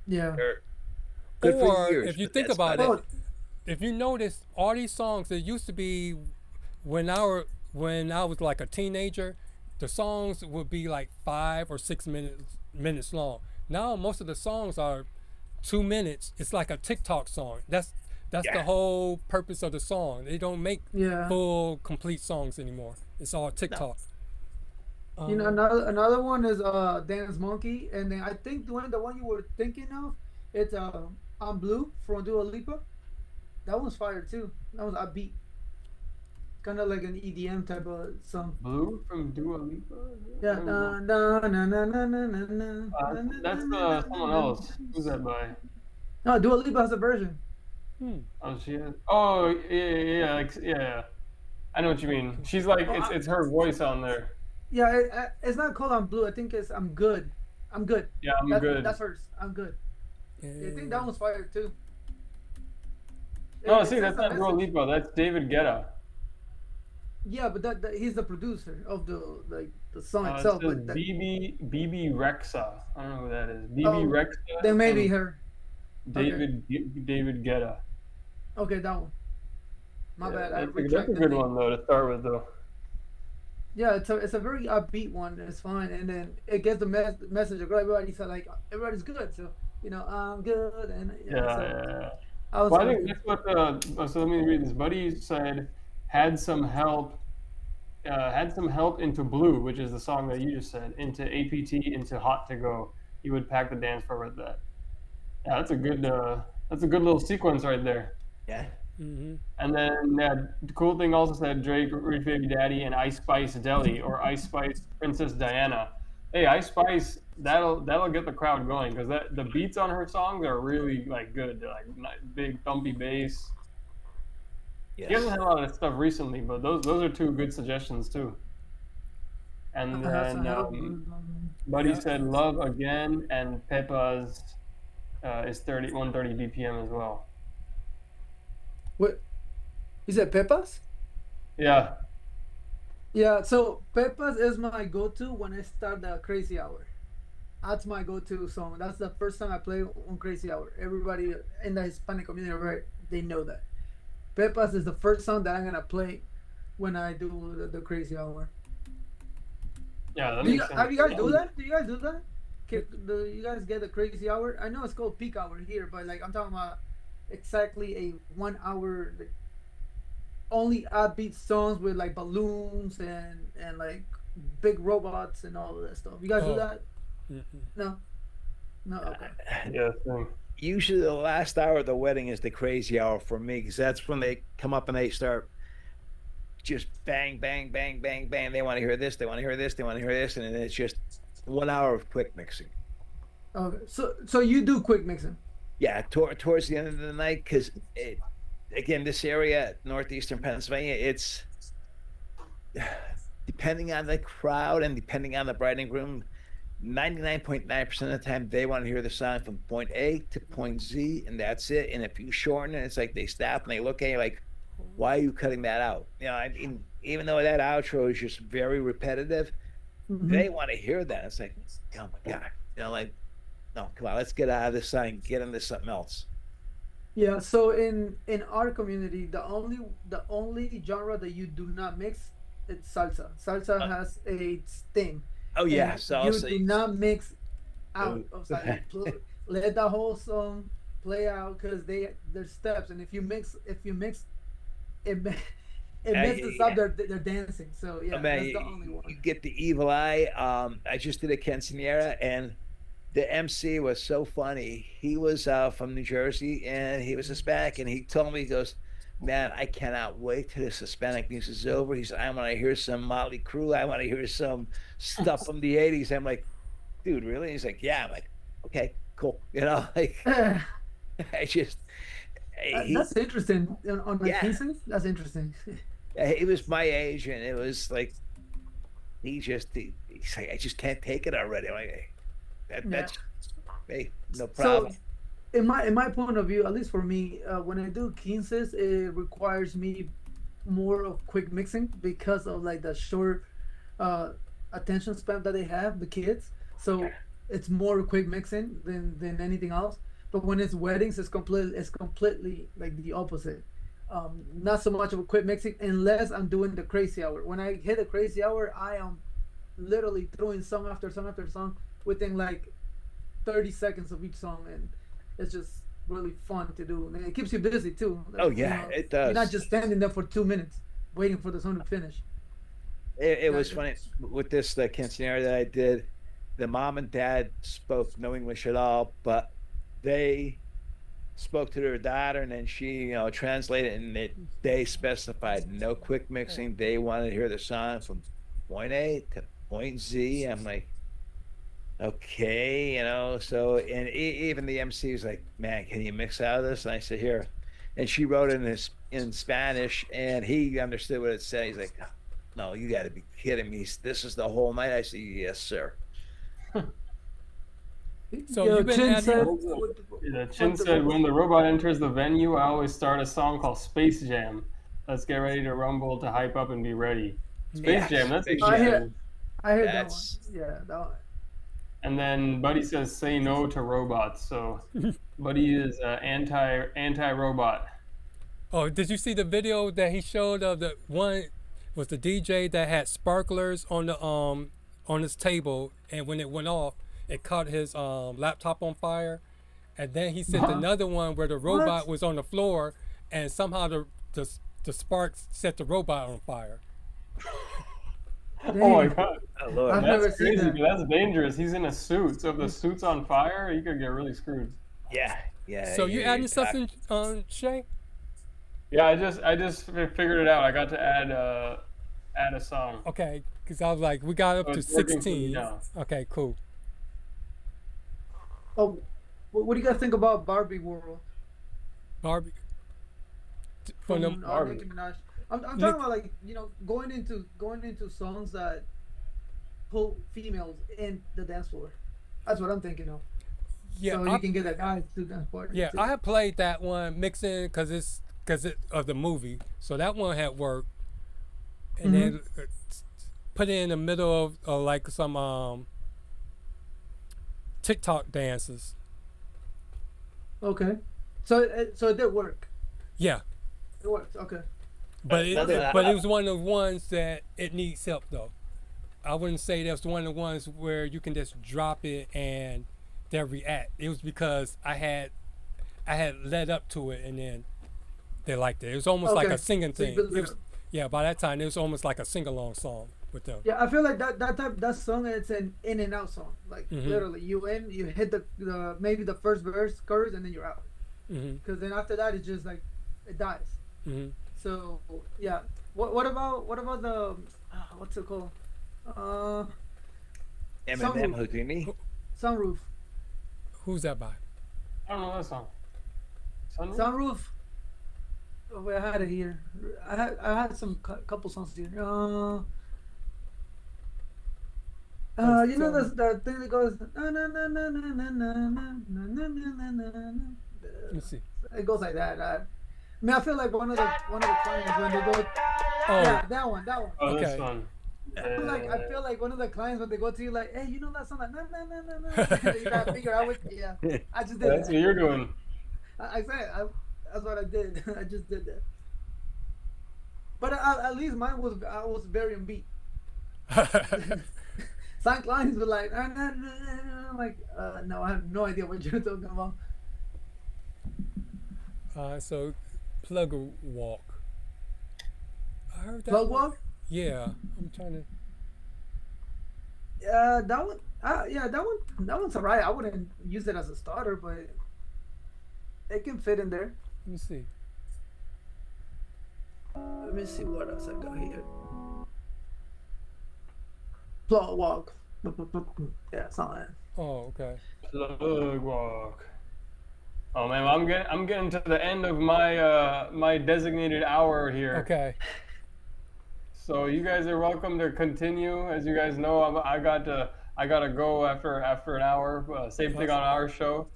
Yeah. they're good Or for years. if you but think that's about about it, if you notice, all these songs, it used to be when I was like a teenager, the songs would be like 5 or 6 minutes long. Now most of the songs are 2 minutes. It's like a TikTok song. That's the whole purpose of the song. They don't make full complete songs anymore. It's all TikTok. You know, another one is Dance Monkey, and then I think the one you were thinking of, it's I'm Blue from Dua Lipa. That one's fire too. That was upbeat. Kind of like an EDM type of song. Blue from Dua Lipa? Yeah. Na, na, na, na, na, na, na, na, That's someone else. Who's that by? No, Dua Lipa has a version. Oh, she is. Oh, yeah. I know what you mean. She's like, it's her voice on there. Yeah, it's not called I'm Blue. I think it's I'm Good. I'm Good. Yeah, I'm good. That's hers. I'm Good. Yeah, I think that one's fire too. No, see, that's not Dua Lipa. That's David Guetta. Yeah, but that he's the producer of the song It itself. says But BB Rexa. I don't know who that is. BB Rexa. Then maybe her. David Guetta. Okay, that one. My bad. That's a good one though to start with though. Yeah, it's a very upbeat one. It's fine, and then it gets the message across. Everybody's like, everybody's good. So I'm good, and Yeah. I think that's what. So let me read this. Buddy said had some help into Blue, which is the song that you just said, into APT, into Hot to Go. He would pack the dance floor with that. Yeah, that's a good little sequence right there. Yeah. Mm-hmm. And then the cool thing also said Drake, Rich Baby Daddy, and Ice Spice Deli or Ice Spice Princess Diana. Hey, Ice Spice, that'll get the crowd going because the beats on her songs are really like good. They're like big thumpy bass. Yes. He hasn't had a lot of stuff recently, but those are two good suggestions too. And then Buddy said Love Again and Peppa's is 130 BPM as well. What? You said Pepas? Yeah. Yeah, so Pepas is my go-to when I start the Crazy Hour. That's my go-to song. That's the first time I play on Crazy Hour. Everybody in the Hispanic community, right? They know that. Pepas is the first song that I'm gonna play when I do the Crazy Hour. Yeah, that makes sense. Have you guys do that? Do you guys do that? Do you guys get the Crazy Hour? I know it's called Peak Hour here, but like I'm talking about exactly a 1 hour, like, only upbeat songs with like balloons and like big robots and all of that stuff. You guys do that? No. Okay. Yeah. Same. Usually the last hour of the wedding is the crazy hour for me because that's when they come up and they start just bang, bang, bang, bang, bang. They want to hear this, they want to hear this, they want to hear this, and then it's just 1 hour of quick mixing. Okay, so you do quick mixing? Yeah, towards the end of the night, because again, this area, northeastern Pennsylvania, it's depending on the crowd and depending on the bride and groom, 99.9% of the time they want to hear the song from point A to point Z, and that's it. And if you shorten it, it's like they stop and they look at you like, why are you cutting that out? You know, I mean, even though that outro is just very repetitive, they want to hear that. It's like, oh my God, you know, like, no, come on, let's get out of this song and get into something else. Yeah, so in our community, the only genre that you do not mix is salsa. Salsa has a sting. Oh yeah, salsa. You do not mix out of salsa. Let the whole song play out because there's steps, and if you mix, it messes up their dancing. So yeah, Man, that's the only you one. get the evil eye. I just did a quinceanera, and the MC was so funny. He was from New Jersey, and he was Hispanic, and he told me, he goes, man, I cannot wait till this Hispanic music is over. He said, I want to hear some Motley Crue. I want to hear some stuff from the 80s. I'm like, dude, really? He's like, yeah. I'm like, okay, cool. You know, like, I just... That's interesting. On my Yeah. cases, that's interesting. He was my age, and it was like, he's like, I just can't take it already. I'm like, that's, hey, no problem. So, in my point of view, at least for me, when I do quinces, it requires me more of quick mixing because of like the short attention span that they have, the kids. So it's more quick mixing than anything else. But when it's weddings, it's completely like the opposite. Not so much of a quick mixing unless I'm doing the crazy hour. When I hit the crazy hour, I am literally throwing song after song after song within like 30 seconds of each song, and it's just really fun to do. And it keeps you busy too. Like, Oh yeah, it does. You're not just standing there for 2 minutes waiting for the song to finish. It was funny with this the quinceanera that I did. The mom and dad spoke no English at all, but they spoke to their daughter, and then she, translated, and they specified no quick mixing. They wanted to hear the song from point A to point Z. I'm like, okay, so, and even the MC was like, man, can you mix out of this? And I said, here. And she wrote in Spanish, and he understood what it said. He's like, no, you got to be kidding me. This is the whole night. I said, yes, sir. So you've been Chin at said, Chin said, when the robot enters the venue, I always start a song called Space Jam. Let's get ready to rumble, to hype up and be ready. Space Jam, that's interesting. I heard that one. Yeah, that one. And then Buddy says, say no to robots. So Buddy is anti-robot. Oh, did you see the video that he showed of the one was the DJ that had sparklers on the on his table, and when it went off, it caught his laptop on fire, and then he sent another one where the robot was on the floor, and somehow the sparks set the robot on fire. Oh my god. I've That's never seen crazy, that. but that's dangerous. He's in a suit, so if the suit's on fire, he could get really screwed. Yeah. So you adding something, Shay? Yeah, I just figured it out. I got to add a song. Okay, because I was like, we got up So to it's working for me 16. now. Okay, cool. Oh, what do you guys think about Barbie World? Barbie. From the Nicki Minaj. I'm talking about like going into songs that pull females in the dance floor. That's what I'm thinking of. Yeah, so you can get a guy to dance party. Yeah, too. I had played that one mixing because of the movie, so that one had worked, and then put it in the middle of like some TikTok dances. Okay, so it did work. Yeah, It worked. Okay. but it was one of the ones that it needs help though. I wouldn't say that's one of the ones where you can just drop it and they'll react. It was because I had led up to it and then they liked it. It was almost like a singing So you thing. built it It was, up. yeah, by that time it was almost like a sing-along song with them. Yeah, I feel like that song, it's an in and out song. Like literally, you hit the maybe the first verse, chorus, and then you're out. Because then after that, it's just like it dies. So yeah, what about the what's it called? Eminem Houdini. Sunroof. Who's that by? I don't know that song. Sunroof. Oh, wait, I had it here. I had some couple songs here. You know the thing that goes na na na na na na na na na na na na. Let me see. It goes like that. I mean, I feel like one of the clients when they go. Oh. Yeah, that one. Oh, Okay. this one. I feel like one of the clients when they go to you like, hey, you know that song like na na na na na. You gotta figure out what. Yeah, I just did. That's what you're doing. I said that's what I did. I just did that. But at least mine was very on beat. Some clients were like, nah, nah, nah, nah. I'm like, no, I have no idea what you're talking about. So plug a walk. heard that. Plug one. walk. Yeah, I'm trying to. That one. Yeah, that one's alright. I wouldn't use it as a starter, but it can fit in there. Let me see. Let me see what else I got here. Plug walk. Yeah, it's not that. Oh, okay. Plug walk. Oh man, I'm getting to the end of my my designated hour here. Okay. So you guys are welcome to continue. As you guys know, I gotta go after an hour. Same thing on our show.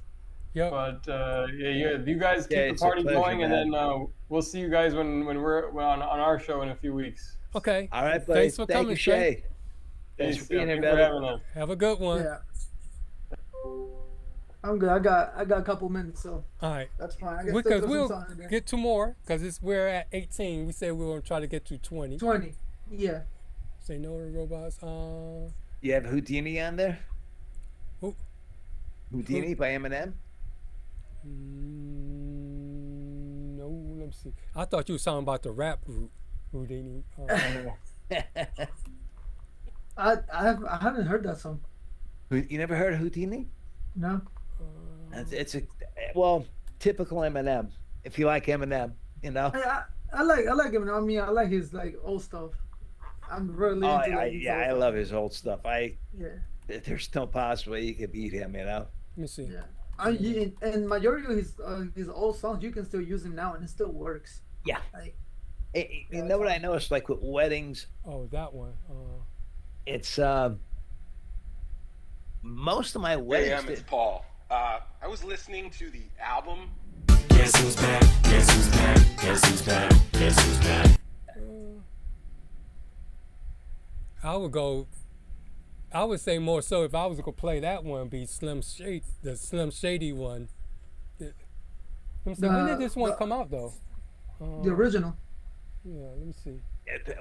Yep. But yeah, you guys keep Yeah, the it's a party pleasure, going, and man. then we'll see you guys when we're on our show in a few weeks. Okay. All right, buddy. Thanks for Thank coming, you, Shay. Shay. Thanks for Peace. being here, Thanks for brother. having us. Have a good one. Yeah. I'm good. I got a couple minutes, so All right. that's fine. I guess Because we'll some in there. get 2 more because we're at 18. We said we were going to try to get to 20. 20. Yeah. Say no to robots. You have Houdini on there? Who? Houdini by Eminem? No, let me see. I thought you were talking about the rap group, Houdini. I haven't heard that song. You never heard of Houdini? No. It's a well, typical Eminem. If you like Eminem, you know. I like him. I mean, I like his like old stuff. I'm really Oh, into like, his old I stuff. love his old stuff. Yeah. There's no possible way you could beat him, you know. Let me see. Yeah. And majority of his old songs, you can still use him now, and it still works. Yeah. Like, You know what I noticed, like with weddings, Oh, that one. it's most of my Hey, weddings. it's Paul. I was listening to the album. Guess who's back? Guess who's back? Guess who's back? Guess who's back? I would say more so if I was going to play that one, be Slim Shady, the Slim Shady one. Let me see. When did this one come out, though? the original. Yeah, let me see.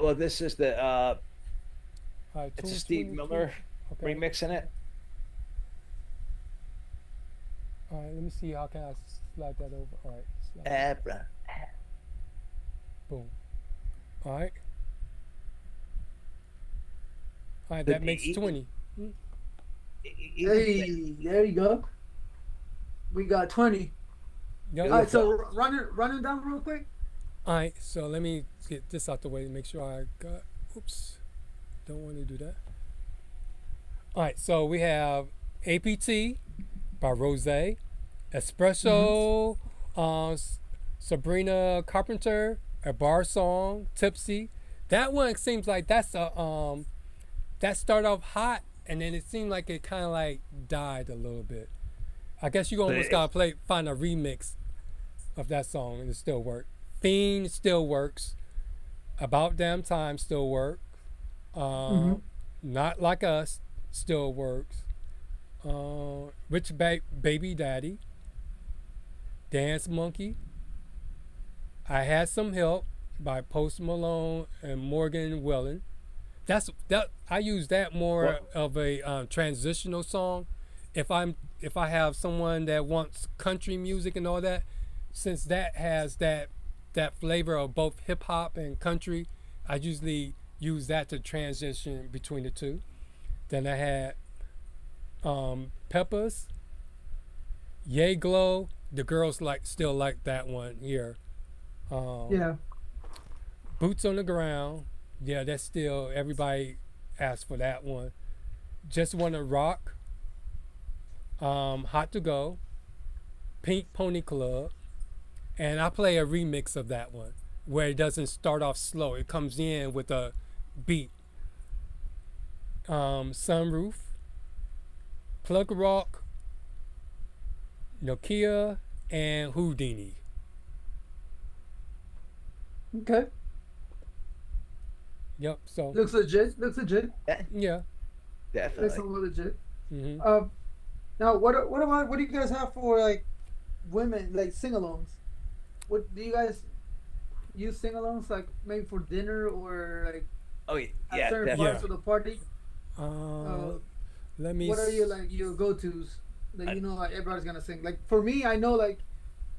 Well, this is the All right, it's a 20, Steve 20, Miller okay. remix in it. All right, let me see. How can I slide that over? All right. Slide. Abra. Boom. All right. All right, But that makes 20. Hey, there you go. We got 20. Yep. All right, so run it down real quick. All right, so let me get this out the way to make sure I got. Oops, don't want to do that. All right, so we have APT by Rose, Espresso, Sabrina Carpenter, a bar song, Tipsy. That one seems like that's a that started off hot, and then it seemed like it kind of like died a little bit. I guess you almost gotta find a remix of that song, and it still work. Fiend still works. About Damn Time still works. Not Like Us still works. Rich Baby Daddy. Dance Monkey. I Had Some Help by Post Malone and Morgan Wallen. I use that more of a transitional song. If I have someone that wants country music and all that, since that has that flavor of both hip hop and country, I usually use that to transition between the two. Then I had Peppers, Yay Glow. The girls still like that one here. Yeah. Boots on the Ground. Yeah, that's still, everybody asks for that one. Just Wanna Rock. Hot to Go. Pink Pony Club. And I play a remix of that one where it doesn't start off slow. It comes in with a beat. Sunroof. Plug Rock. Nokia and Houdini. Okay. Yep. So Looks legit. yeah. Definitely. Looks somewhat legit. Mm-hmm. Now what do you guys have for like women like sing-alongs? What do you guys use sing-alongs like maybe for dinner or like at certain definitely. parts of the party? Let me. What are your like your go-tos that you know like everybody's gonna sing? Like for me, I know like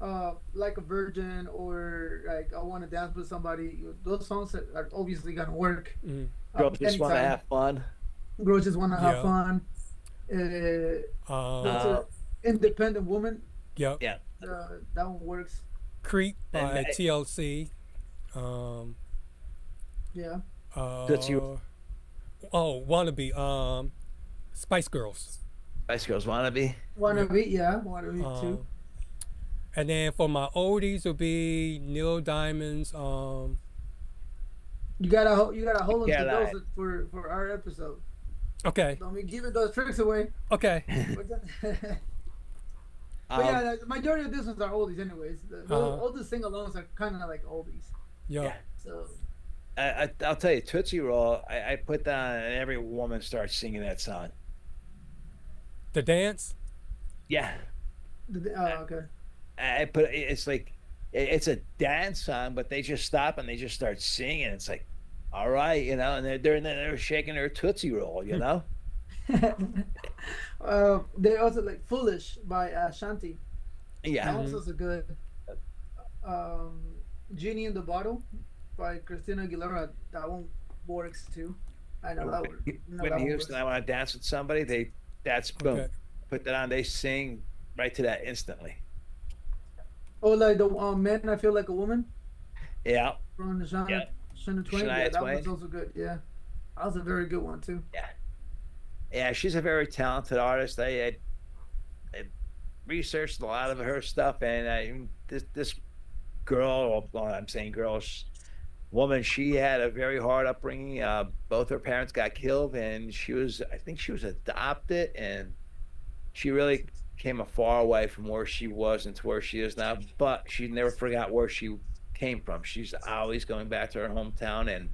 Like a Virgin or like I Want to Dance with Somebody. Those songs are obviously gonna work. Girls just want to anytime. have fun. Girls just want to have Yeah. fun. What's a Independent Woman? Yep. Yeah. That one works. Creep by And TLC. Yeah. That's you. Wannabe. Spice Girls. Spice Girls Wannabe. Wannabe, yeah. Wannabe too. And then for my oldies will be Neil Diamond's. You gotta hold them Yeah, to like- those for our episode. Okay. Don't be giving those tricks away. Okay. But yeah, the majority of these ones are oldies anyways. All the sing-alongs are kind of like oldies. Yeah. So I'll tell you, Tootsie Roll. I put that on, and every woman starts singing that song. The dance. Yeah. okay. I put it's like it's a dance song, but they just stop and they just start singing. It's like, all right, you know, and they're shaking their Tootsie Roll, you know. They also like "Foolish" by Shanti. Yeah. That one's also good. "Genie in the Bottle" by Christina Aguilera. That one works too. I know that one. Whitney Houston, I Want to Dance with Somebody. That's boom. Okay. Put that on. They sing right to that instantly. Oh, like the "Men I Feel Like a Woman" Yeah. from the Shania Twain. Shania Yeah, that Twain. one's also good. Yeah, that was a very good one too. Yeah, she's a very talented artist. I researched a lot of her stuff, and this girl, well, I'm saying woman, she had a very hard upbringing. Both her parents got killed, and I think she was adopted, and she really came a far way from where she was into where she is now. But she never forgot where she came from. She's always going back to her hometown and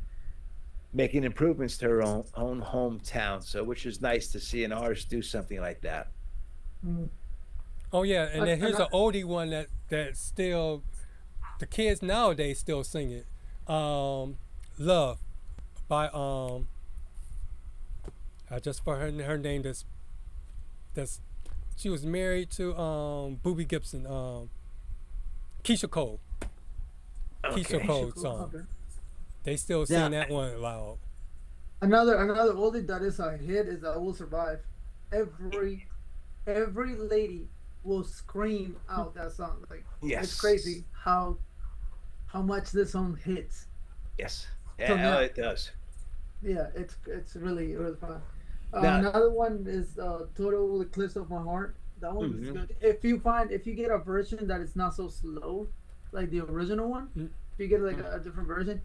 making improvements to her own hometown. So, which is nice to see an artist do something like that. Oh yeah, and then here's an oldie one that still the kids nowadays still sing it. "Love" by I just for her name that's she was married to Boobie Gibson, Keisha Cole. Keisha Cole song. Okay. They still sing that one loud. Another oldie that is a hit is "I Will Survive." Every lady will scream out that song. Like it's crazy how much this song hits. Yes. So Yeah, now- it does. Yeah, it's really fun. Now- Another one is "Total Eclipse of My Heart." That one is good. If you get a version that is not so slow, like the original one, if you get like a different version,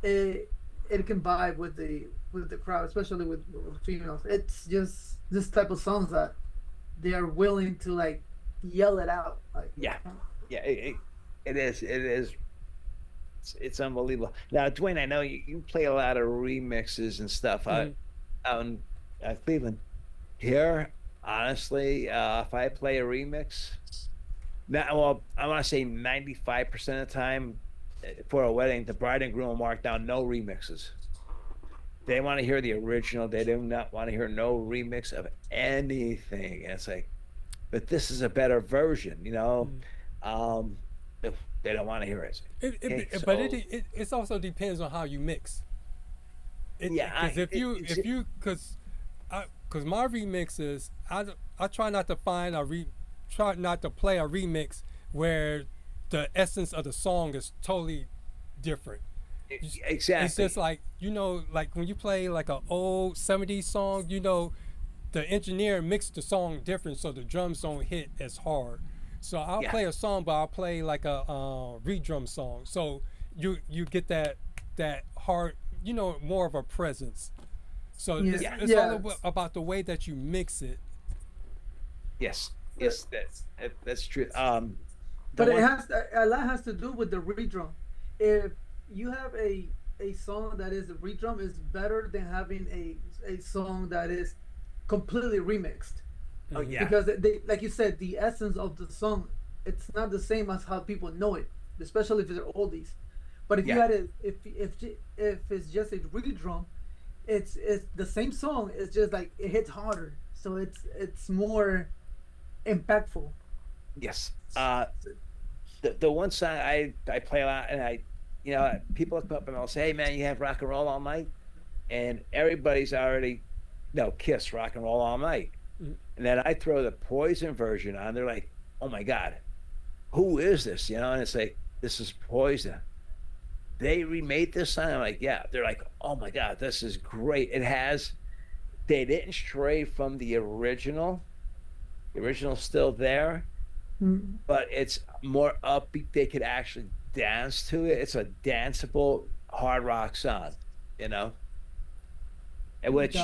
it can vibe with the crowd, especially with females. It's just this type of songs that they are willing to like yell it out. Like, Yeah. It is. It's unbelievable. Now, Dwayne, I know you play a lot of remixes and stuff out in Cleveland. Here, honestly, if I play a remix, I want to say 95% of the time for a wedding, the bride and groom will mark down no remixes. They want to hear the original. They do not want to hear no remix of anything. And it's like, but this is a better version, you know. If they don't want to hear it. But it also depends on how you mix. Because my remixes, I try not to try not to play a remix where the essence of the song is totally different. Exactly. It's just like, like when you play like an old 70s song, the engineer mixed the song different so the drums don't hit as hard. So I'll play a song, but I'll play like a re-drum song. So you get that hard, more of a presence. So it's all about the way that you mix it. Yes, that's true. But a lot has to do with the re-drum. If you have a song that is a re-drum, is better than having a song that is completely remixed. Oh yeah. Because like you said, the essence of the song, it's not the same as how people know it, especially if they're oldies. But if you had if it's just a re-drum, it's the same song. It's just like it hits harder, so it's more impactful. Yes. the one song I play a lot, and people come up and they'll say, "Hey man, you have rock and roll all night," and everybody's already, no, Kiss, rock and roll all night, and then I throw the Poison version on. They're like, "Oh my God, who is this?" And it's like, "This is Poison." They remade this song. I'm like, yeah. They're like, "Oh my God, this is great." They didn't stray from the original. The original's still there, but it's more upbeat. They could actually dance to it. It's a danceable hard rock song, and which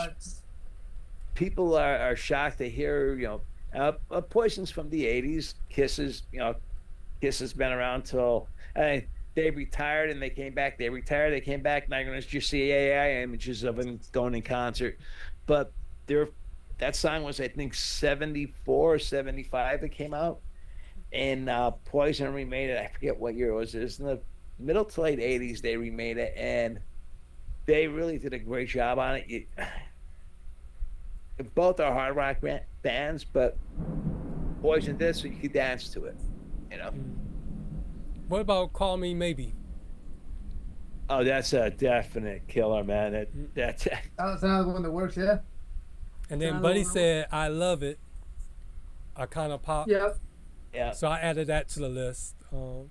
people are shocked to hear. Poison's from the '80s. Kiss has been around till they retired and they came back. They retired, they came back. Now you're going to just see AI images of them going in concert, but that song was, I think, 74 or 75 it came out, and Poison remade it. I forget what year it was. It was in the middle to late 80s they remade it, and they really did a great job on it. Both are hard rock bands, but Poison did so you could dance to it, What about Call Me Maybe? Oh, that's a definite killer, man. That's another one that works, yeah. And then Buddy said, "I love it." I kind of pop. Yep. Yeah. So I added that to the list. And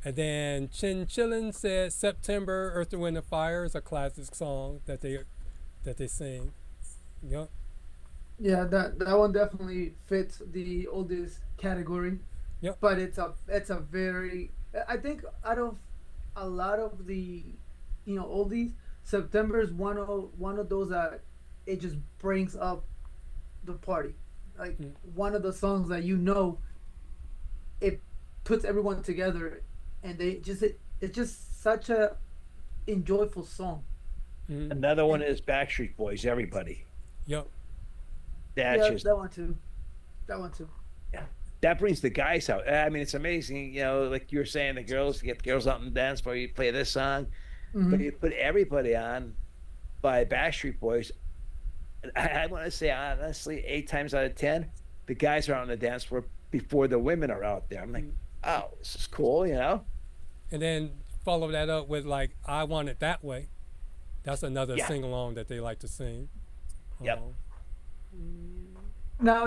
then Chin Chillin said, "September, Earth, Wind, and Fire" is a classic song that they sing. Yep. Yeah, that one definitely fits the oldest category. Yep. But it's a very, I think out of a lot of the oldies, September is one of those that it just brings up the party. Like one of the songs that it puts everyone together, and it's just such a enjoyable song. Another one is Backstreet Boys, Everybody. Yep. That one too. Yeah. That brings the guys out. I mean, it's amazing, like you were saying, you get the girls out on the dance floor, you play this song, but you put Everybody on by Backstreet Boys. I want to say, honestly, 8 times out of 10, the guys are on the dance floor before the women are out there. I'm like, oh, this is cool, And then follow that up with like, "I Want It That Way." That's another sing-along that they like to sing. Yep. Now,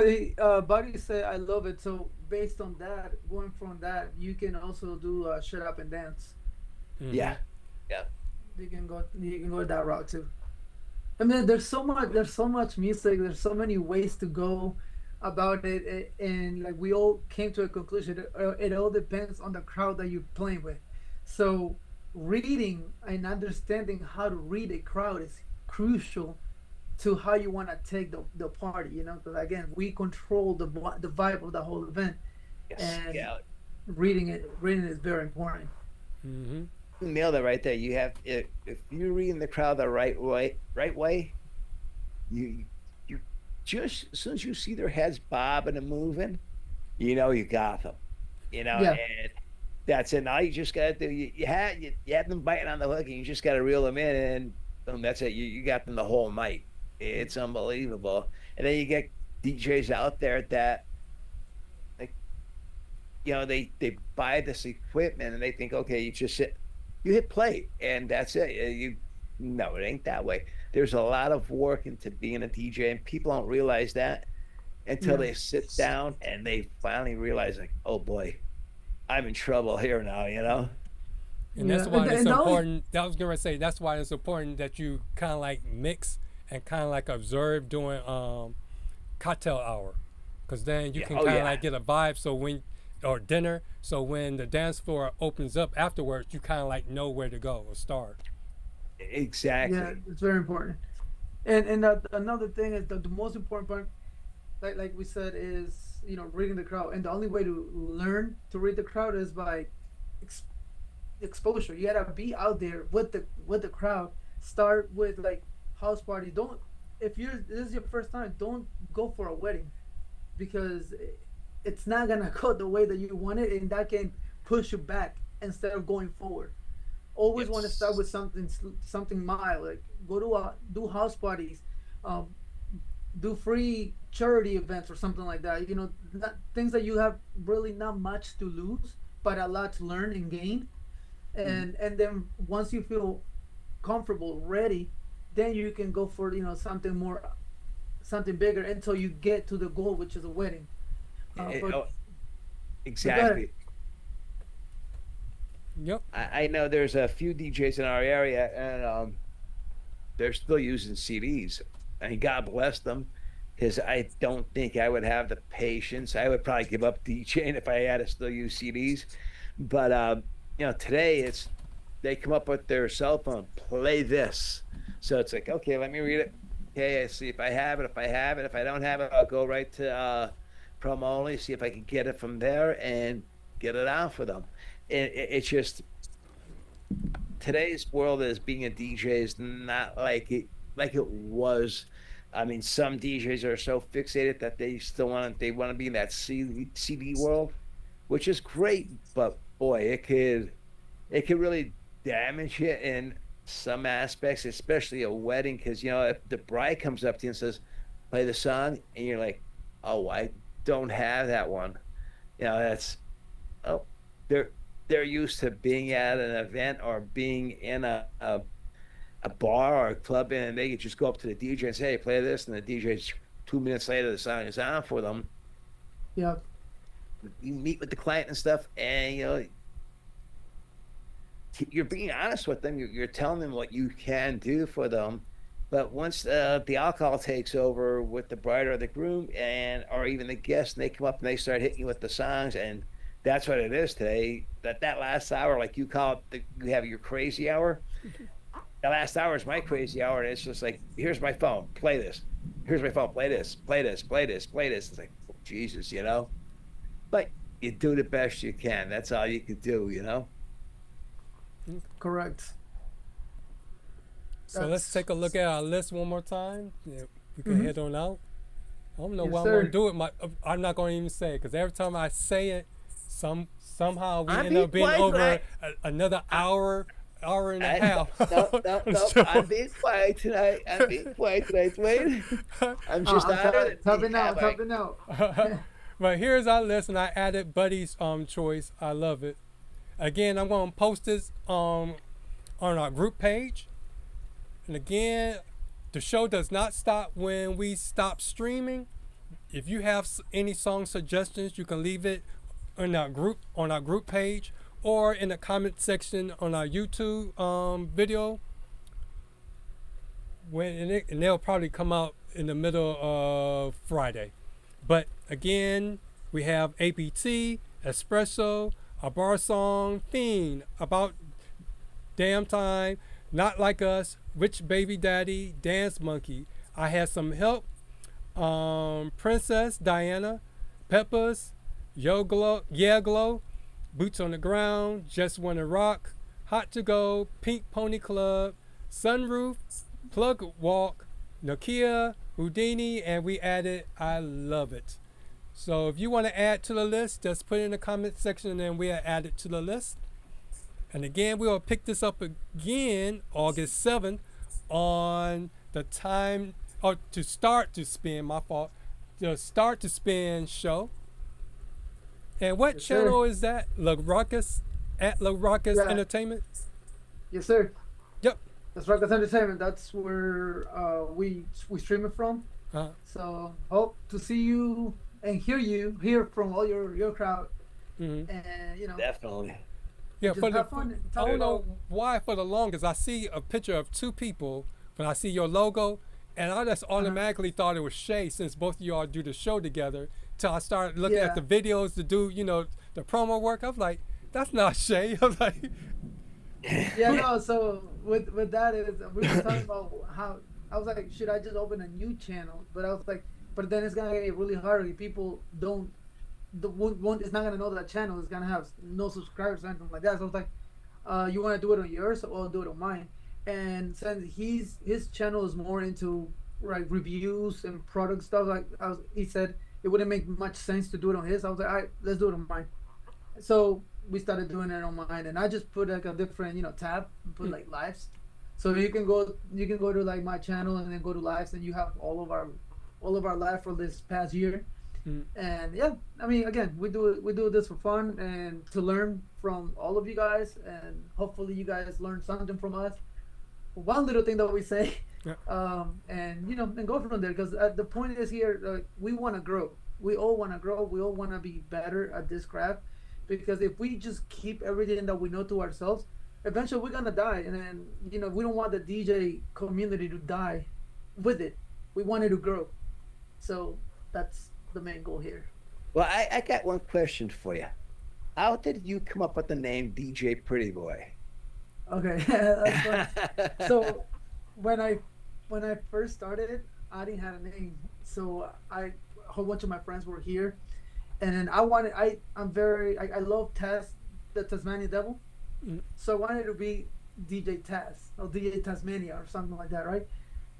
Buddy said, "I love it." So based on that, going from that, you can also do "Shut Up and Dance." Yeah. You can go that route too. I mean, there's so much music. There's so many ways to go about it, and like we all came to a conclusion. It all depends on the crowd that you're playing with. So reading and understanding how to read a crowd is crucial to how you want to take the party. Because again, we control the vibe of the whole event, and reading it is very important. Mm-hmm. You nailed it right there. You have, if you're reading the crowd the right way, you just, as soon as you see their heads bobbing and moving, you got them. And that's it. Now you just gotta do, you have them biting on the hook, and you just gotta reel them in, and boom, that's it. You got them the whole night. It's unbelievable. And then you get DJs out there that, like, they buy this equipment and they think, okay, you hit play and that's it. No, it ain't that way. There's a lot of work into being a DJ, and people don't realize that until they sit down and they finally realize, like, oh boy, I'm in trouble here now, And that's why it's important. I was gonna say, that's why it's important that you kind of like mix and kind of like observe during cocktail hour, because then you can kind of like get a vibe. So or dinner, so when the dance floor opens up afterwards, you kind of like know where to go or start. Exactly. Yeah, it's very important. And another thing is the most important part, like we said, is reading the crowd. And the only way to learn to read the crowd is by exposure. You gotta be out there with the crowd. Start with like house party. If this is your first time, don't go for a wedding, because it's not gonna go the way that you want it, and that can push you back instead of going forward. Always want to start with something mild, like do house parties, do free charity events or something like that. You know, things that you have really not much to lose, but a lot to learn and gain. And then once you feel comfortable, ready, then you can go for something more, something bigger until you get to the goal, which is a wedding. Exactly. Yep. I know there's a few DJs in our area, and they're still using CDs. And God bless them, because I don't think I would have the patience. I would probably give up DJing if I had to still use CDs. But today they come up with their cell phone, play this. So it's like, okay, let me read it. Okay, I see if I have it. If I have it, if I don't have it, I'll go right to promo only, see if I can get it from there and get it out for them. It's just, today's world as being a DJ is not like it was. I mean, some DJs are so fixated that they still want to be in that CD world, which is great, but boy, it could really damage you in some aspects, especially a wedding, because if the bride comes up to you and says, play the song, and you're like, oh, I don't have that one. They're used to being at an event or being in a bar or a club, and they could just go up to the DJ and say, hey, play this, and the DJ's 2 minutes later the song is on for them. Yeah. You meet with the client and stuff, and you're being honest with them. You're telling them what you can do for them. But once the alcohol takes over with the bride or the groom, or even the guests, and they come up and they start hitting you with the songs, and that's what it is today. That last hour, like you call it, you have your crazy hour. The last hour is my crazy hour, and it's just like, here's my phone, play this. Here's my phone, play this, play this, play this, play this. It's like, oh, Jesus, But you do the best you can. That's all you can do, Correct. So let's take a look at our list one more time. Yeah, we can head on out. I don't know why I'm sir. going to do it. I'm not going to even say it, because every time I say it, somehow we end up being over another hour and a half. No. I'm being quiet tonight. Wait. I'm just topping out. But here's our list, and I added Buddy's choice. I love it. Again, I'm going to post this on our group page. And again, the show does not stop when we stop streaming. If you have any song suggestions, you can leave it on our group page, or in the comment section on our YouTube video. And they'll probably come out in the middle of Friday. But again, we have APT, Espresso, a bar song, Fiend, About Damn Time, Not Like Us, Rich Baby Daddy, Dance Monkey, I Had Some Help, Princess Diana, Peppers, Yeah Glow, Boots on the Ground, Just Wanna Rock, Hot to Go, Pink Pony Club, Sunroof, Plug Walk, Nokia, Houdini, and we added I Love It. So if you want to add to the list, just put it in the comment section, and then we'll add it to the list. And again, we'll pick this up again August 7th on the time, or to start to spin, my fault, the Start to Spin show. And what channel is that? La Ruckus, at La Ruckus Entertainment? Yes, sir. Yep. That's Ruckus Entertainment. That's where we stream it from. So hope to see you and hear from all your crowd. And definitely. Yeah, I don't know why for the longest I see a picture of two people when I see your logo, and I just automatically thought it was Shay, since both of y'all do the show together. Till I started looking at the videos to do, the promo work. I was like, that's not Shay. I was like, so with that is, we were talking about how I was like, should I just open a new channel? But I was like, but then it's gonna get really hard if people don't. It's not gonna know that channel is gonna have no subscribers or anything like that. So I was like, you want to do it on yours, or I'll do it on mine. And since his channel is more into reviews and product stuff, he said it wouldn't make much sense to do it on his. I was like, all right, let's do it on mine. So we started doing it on mine, and I just put like a different tab, put like lives. So you can go to like my channel and then go to lives, and you have all all of our life for this past year. And yeah, I mean, again, we do this for fun and to learn from all of you guys, and hopefully you guys learn something from us. One little thing that we say, and you know, and go from there, because the point is here, we want to grow. We all want to grow. We all want to be better at this craft, because if we just keep everything that we know to ourselves, eventually we're gonna die. And then, you know, we don't want the DJ community to die with it. We want it to grow. So that's the main goal here. Well, I got one question for you. How did you come up with the name DJ Pretty Boy? Okay, that's fun. So when I first started, I didn't have a name. So a whole bunch of my friends were here, and then I love Taz, the Tasmanian Devil. So I wanted to be DJ Taz or DJ Tasmania or something like that, right?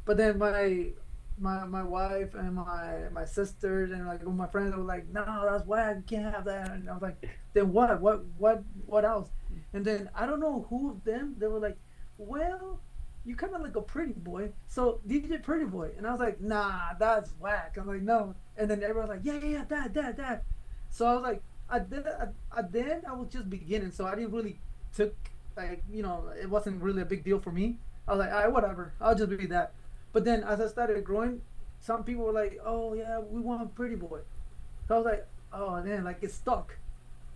But then my wife and my sisters and like all my friends were like, no, that's whack, you can't have that. And I was like, then what else? And then I don't know who of them, they were like, well, you kind of like a pretty boy, so DJ Pretty Boy. And I was like, nah, that's whack. I'm like, no. And then everyone was like, yeah, that. So I was like, then I was just beginning, so I didn't really took, like, you know, it wasn't really a big deal for me. I was like, all right, whatever, I'll just be that. But then as I started growing, some people were like, oh yeah, we want Pretty Boy. So I was like, oh man, like it's stuck.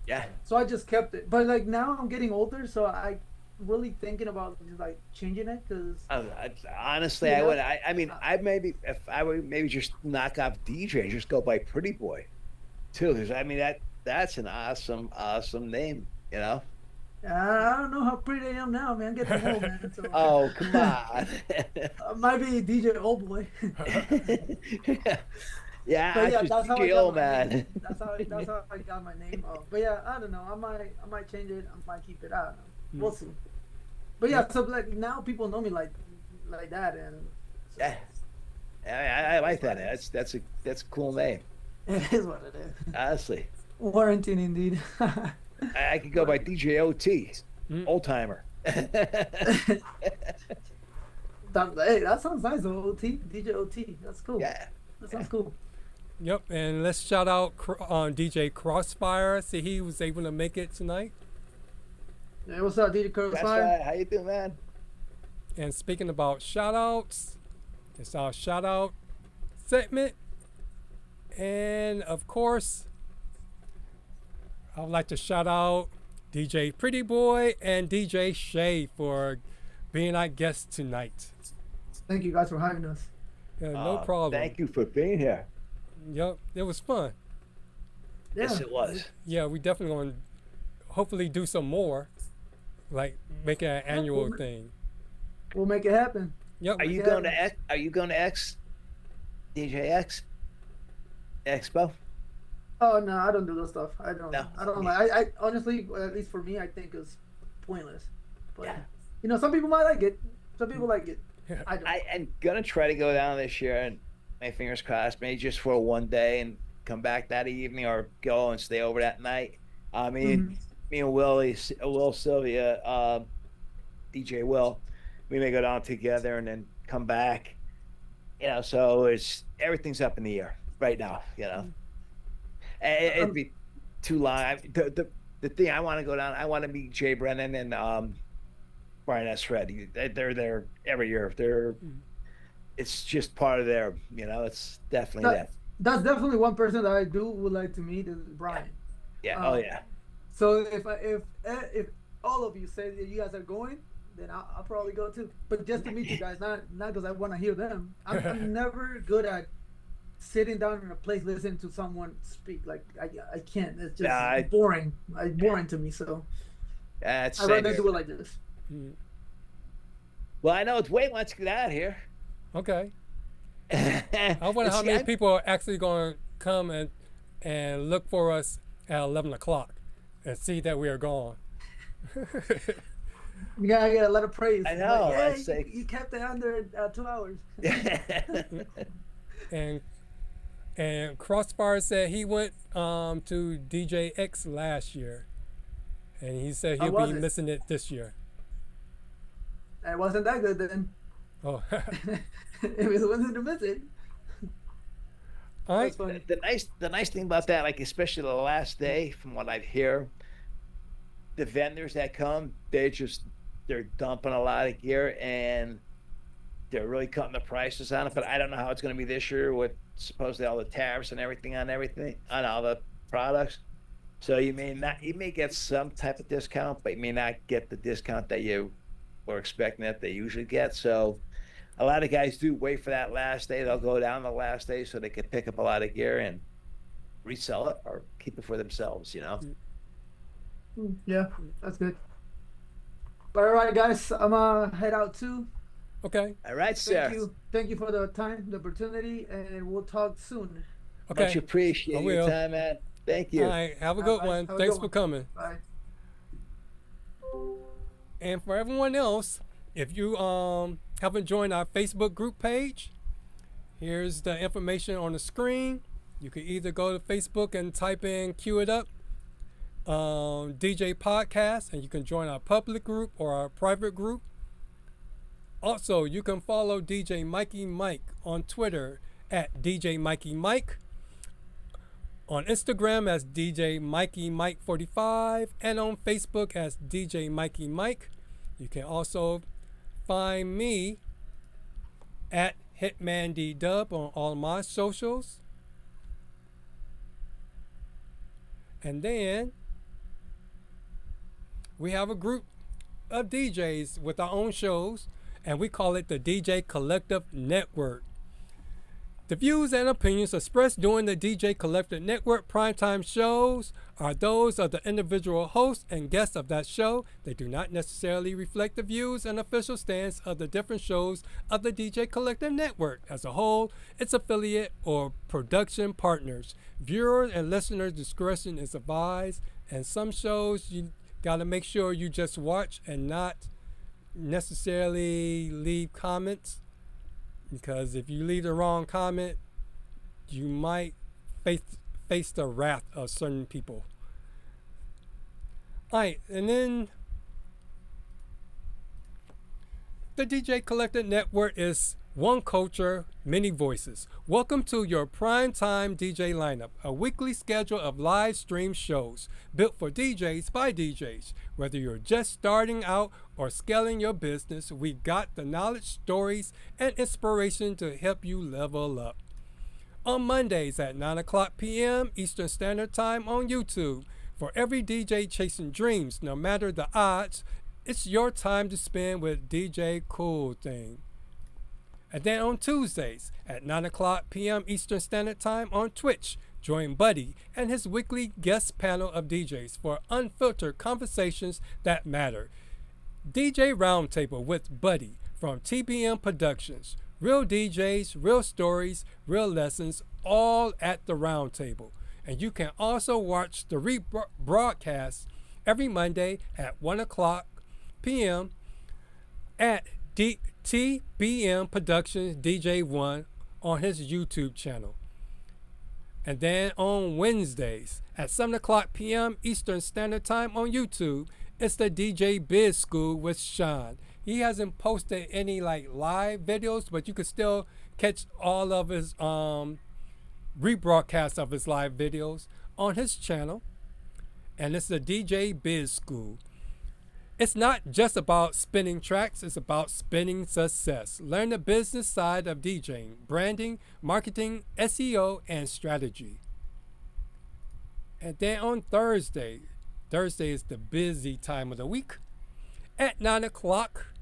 Yeah. So I just kept it. But like now I'm getting older, so I really thinking about just like changing it, because honestly, you know, I mean, I maybe, if I would maybe just knock off DJ, just go by Pretty Boy too, because I mean that's an awesome name, you know. I don't know how pretty I am now, man. I'm getting old, man. So, oh, come on. I might be DJ Old Boy. Yeah, but yeah, that's DJ Old Man. That's how I got my name. But yeah, I don't know. I might change it. I might keep it. I don't know. We'll see. But yeah, so like now people know me like that, and so, yeah, I like that. That's a cool name. It is what it is. Honestly. Warranted indeed. I could go by DJ OT, old timer. Hey, that sounds nice, OT, DJ OT. That's cool. Yeah, that sounds cool. Yep, and let's shout out DJ Crossfire. See, he was able to make it tonight. Hey, what's up, DJ Crossfire? Right. How you doing, man? And speaking about shout outs, it's our shout out segment. And of course, I would like to shout out DJ Pretty Boy and DJ Shay for being our guests tonight. Thank you guys for having us. Yeah, no problem. Thank you for being here. Yep, it was fun. Yeah. Yes, it was. Yeah, we definitely going to hopefully do some more, like make it an annual thing. We'll make it happen. Yep. Are you going to X? Are you going to X? DJ X Expo? Oh no, I don't do those stuff. I don't. No. I don't like. I honestly, at least for me, I think it's pointless. But you know, some people might like it. Some people like it. I don't. I am gonna try to go down this year, and my fingers crossed, maybe just for one day and come back that evening, or go and stay over that night. I mean, me and Will Sylvia, DJ Will, we may go down together and then come back. You know, so everything's up in the air right now. You know. It'd be too long. The thing I want to go down, I want to meet Jay Brennan and Brian S. Red. They're there every year. It's just part of their, you know, it's definitely that. That's definitely one person that I would like to meet is Brian. Yeah. Oh yeah. So if all of you say that you guys are going, then I'll probably go too. But just to meet you guys, not because I want to hear them. I'm never good at sitting down in a place listening to someone speak. Like I can't. It's just boring. It's boring to me. So I'd rather do it like this. Well, I know it's Wade wants to get out of here. Okay. I wonder how many people are actually going to come and look for us at 11 o'clock and see that we are gone. You gotta get a lot of praise. I know. Like, hey, you kept it under 2 hours. And Crossfire said he went to DJ X last year, and he said he'll be missing it this year. It wasn't that good then. Oh. It was wanted to miss it. All right. That's funny. The nice thing about that, like especially the last day, from what I hear, the vendors that come, they're dumping a lot of gear and they're really cutting the prices on it. But I don't know how it's going to be this year with supposedly all the tariffs and everything on all the products. So you may get some type of discount, but you may not get the discount that you were expecting that they usually get. So a lot of guys do wait for that last day. They'll go down the last day so they can pick up a lot of gear and resell it or keep it for themselves, you know? Yeah, that's good. All right, guys, I'm gonna head out too. Okay. All right, sir. Thank you for the time, the opportunity, and we'll talk soon. Okay. Much appreciate your time, man. Thank you. All right. Have a good one. Thanks for coming. Bye. And for everyone else, if you haven't joined our Facebook group page, here's the information on the screen. You can either go to Facebook and type in Cue It Up DJ Podcast, and you can join our public group or our private group. Also, you can follow DJ Mikey Mike on Twitter at djmikiemike, on Instagram as DJ Mikey Mike 45, and on Facebook as DJ Mikey Mike. You can also find me at HitmanDDub on all my socials. And then we have a group of DJs with our own shows, and we call it the DJ Collective Network. The views and opinions expressed during the DJ Collective Network primetime shows are those of the individual hosts and guests of that show. They do not necessarily reflect the views and official stance of the different shows of the DJ Collective Network as a whole, its affiliate, or production partners. Viewer and listener discretion is advised, and some shows you gotta make sure you just watch and not necessarily leave comments, because if you leave the wrong comment, you might face the wrath of certain people. All right, and then the DJ Collective Network is one culture, many voices. Welcome to your primetime DJ lineup, a weekly schedule of live stream shows built for DJs by DJs. Whether you're just starting out or scaling your business, we got the knowledge, stories, and inspiration to help you level up. On Mondays at 9 o'clock p.m. Eastern Standard Time on YouTube. For every DJ chasing dreams, no matter the odds, it's your time to spend with DJ Cool Thing. And then on Tuesdays at 9 o'clock p.m. Eastern Standard Time on Twitch, join Buddy and his weekly guest panel of DJs for unfiltered conversations that matter. DJ Roundtable with Buddy from TBM Productions. Real DJs, real stories, real lessons, all at the Roundtable. And you can also watch the rebroadcast every Monday at 1 o'clock p.m. at TBM Productions DJ1 on his YouTube channel. And then on Wednesdays at 7 o'clock p.m. Eastern Standard Time on YouTube, it's the DJ Biz School with Sean. He hasn't posted any live videos, but you can still catch all of his rebroadcasts of his live videos on his channel. And it's the DJ Biz School. It's not just about spinning tracks, it's about spinning success. Learn the business side of DJing, branding, marketing, SEO, and strategy. And then on Thursday is the busy time of the week, at 9 o'clock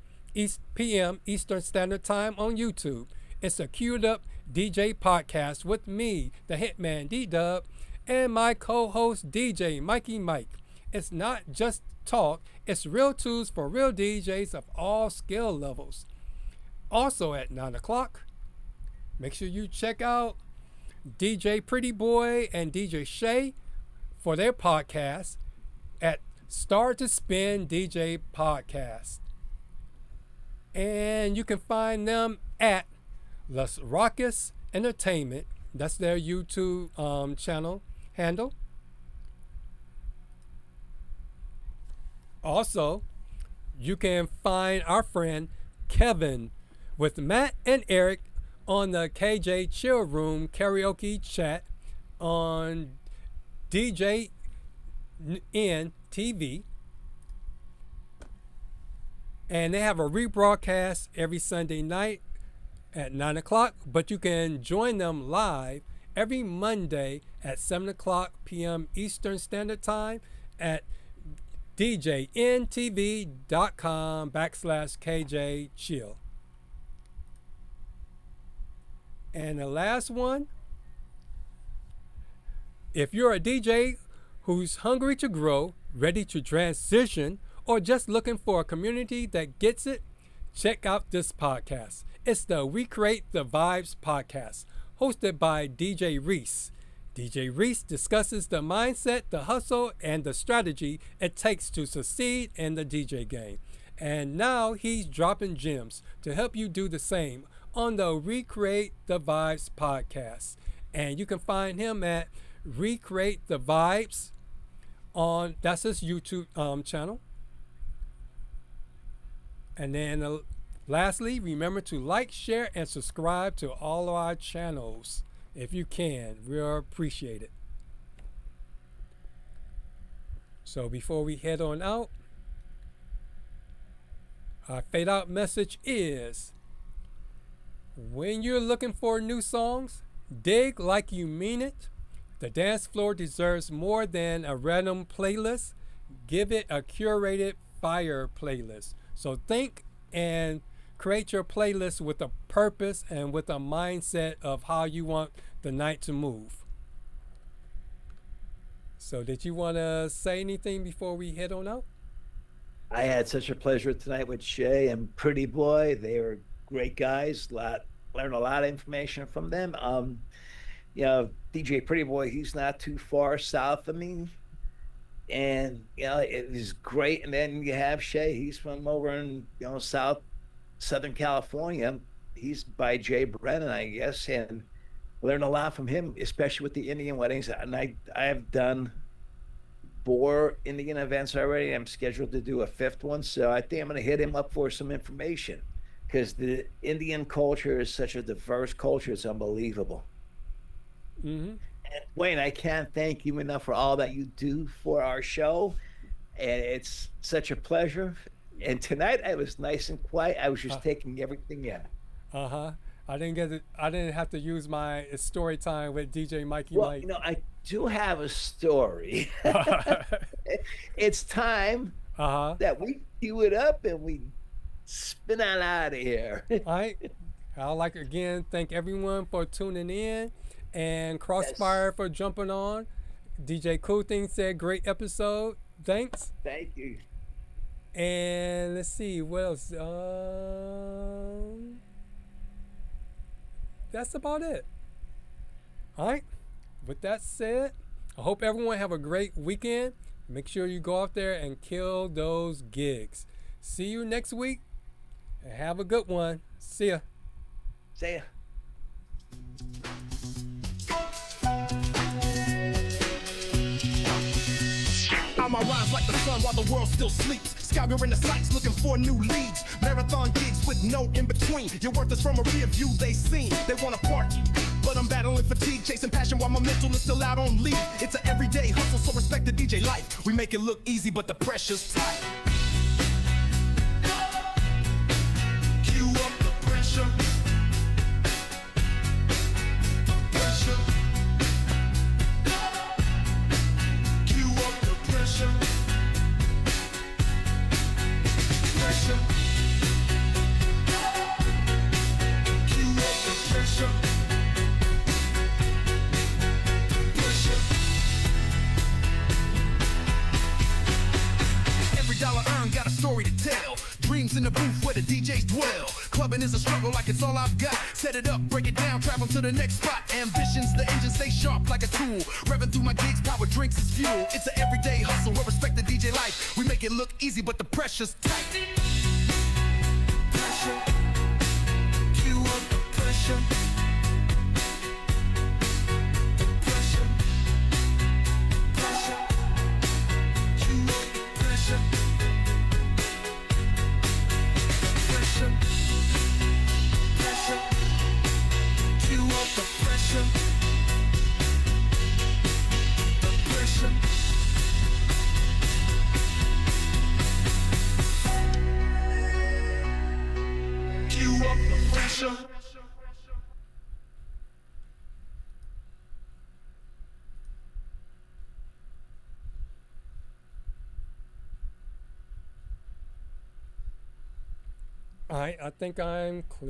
p.m. Eastern Standard Time on YouTube. It's a Queued Up DJ podcast with me, the HitmanDDub, and my co-host DJ Mikey Mike. It's not just talk, it's real tools for real DJs of all skill levels. Also at 9 o'clock, make sure you check out DJ Pretty Boy and DJ Shay for their podcast at Start to Spin DJ Podcast. And you can find them at Las Rockas Entertainment. That's their YouTube channel handle. Also, you can find our friend Kevin with Matt and Eric on the KJ Chill Room karaoke chat on djmikiemike TV. And they have a rebroadcast every Sunday night at 9 o'clock, but you can join them live every Monday at 7 o'clock p.m. Eastern Standard Time at djntv.com/KJ Chill. And the last one, if you're a DJ who's hungry to grow, ready to transition, or just looking for a community that gets it, check out this podcast. It's the We Create the Vibes podcast, hosted by DJ Reese. DJ Reese discusses the mindset, the hustle, and the strategy it takes to succeed in the DJ game. And now he's dropping gems to help you do the same on the Recreate the Vibes podcast. And you can find him at Recreate the Vibes on, that's his YouTube channel. And then lastly, remember to like, share, and subscribe to all of our channels if you can. We'll appreciate it. So before we head on out, our fade out message is, when you're looking for new songs, dig like you mean it. The dance floor deserves more than a random playlist. Give it a curated fire playlist. So think and create your playlist with a purpose and with a mindset of how you want the night to move. So did you want to say anything before we head on out? I had such a pleasure tonight with Shay and Pretty Boy. They were great guys. Learned a lot of information from them. You know, DJ Pretty Boy, he's not too far south of me. And, you know, it was great. And then you have Shay, he's from over in, you know, Southern California. He's by Jay Brennan, I guess, and learned a lot from him, especially with the Indian weddings. And I have done 4 Indian events already. I'm scheduled to do a 5th one. So I think I'm going to hit him up for some information, because the Indian culture is such a diverse culture. It's unbelievable. Mm-hmm. And Wayne, I can't thank you enough for all that you do for our show. And it's such a pleasure. And tonight I was nice and quiet. I was just taking everything in. I didn't have to use my story time with DJ Mikey Well, Mike. you know, I do have a story. It's time that we cue it up and we spin on out of here. All right. I'd like to again thank everyone for tuning in, and Crossfire for jumping on. DJ Cool Thing said great episode. Thanks. Thank you. And let's see what else. That's about it. All right. With that said, I hope everyone have a great weekend. Make sure you go out there and kill those gigs. See you next week, and have a good one. See ya. See ya. I'ma rise like the sun while the world still sleeps. Scouring the sights looking for new leads. Marathon gigs with no in between. Your worth is from a rear view they seen. They wanna party, but I'm battling fatigue, chasing passion while my mental is still out on leave. It's an everyday hustle, so respect the DJ life. We make it look easy, but the pressure's tight. Cue up the pressure. In the booth where the DJs dwell. Clubbing is a struggle like it's all I've got. Set it up, break it down, travel to the next spot. Ambitions, the engine stay sharp like a tool. Revving through my gigs, power drinks is fuel. It's an everyday hustle, we respect the DJ life. We make it look easy, but the pressure's tight. Pressure. Cue up the pressure. The pressure. Pressure. Cue up the pressure. Pressure, pressure, pressure. I think I'm clear.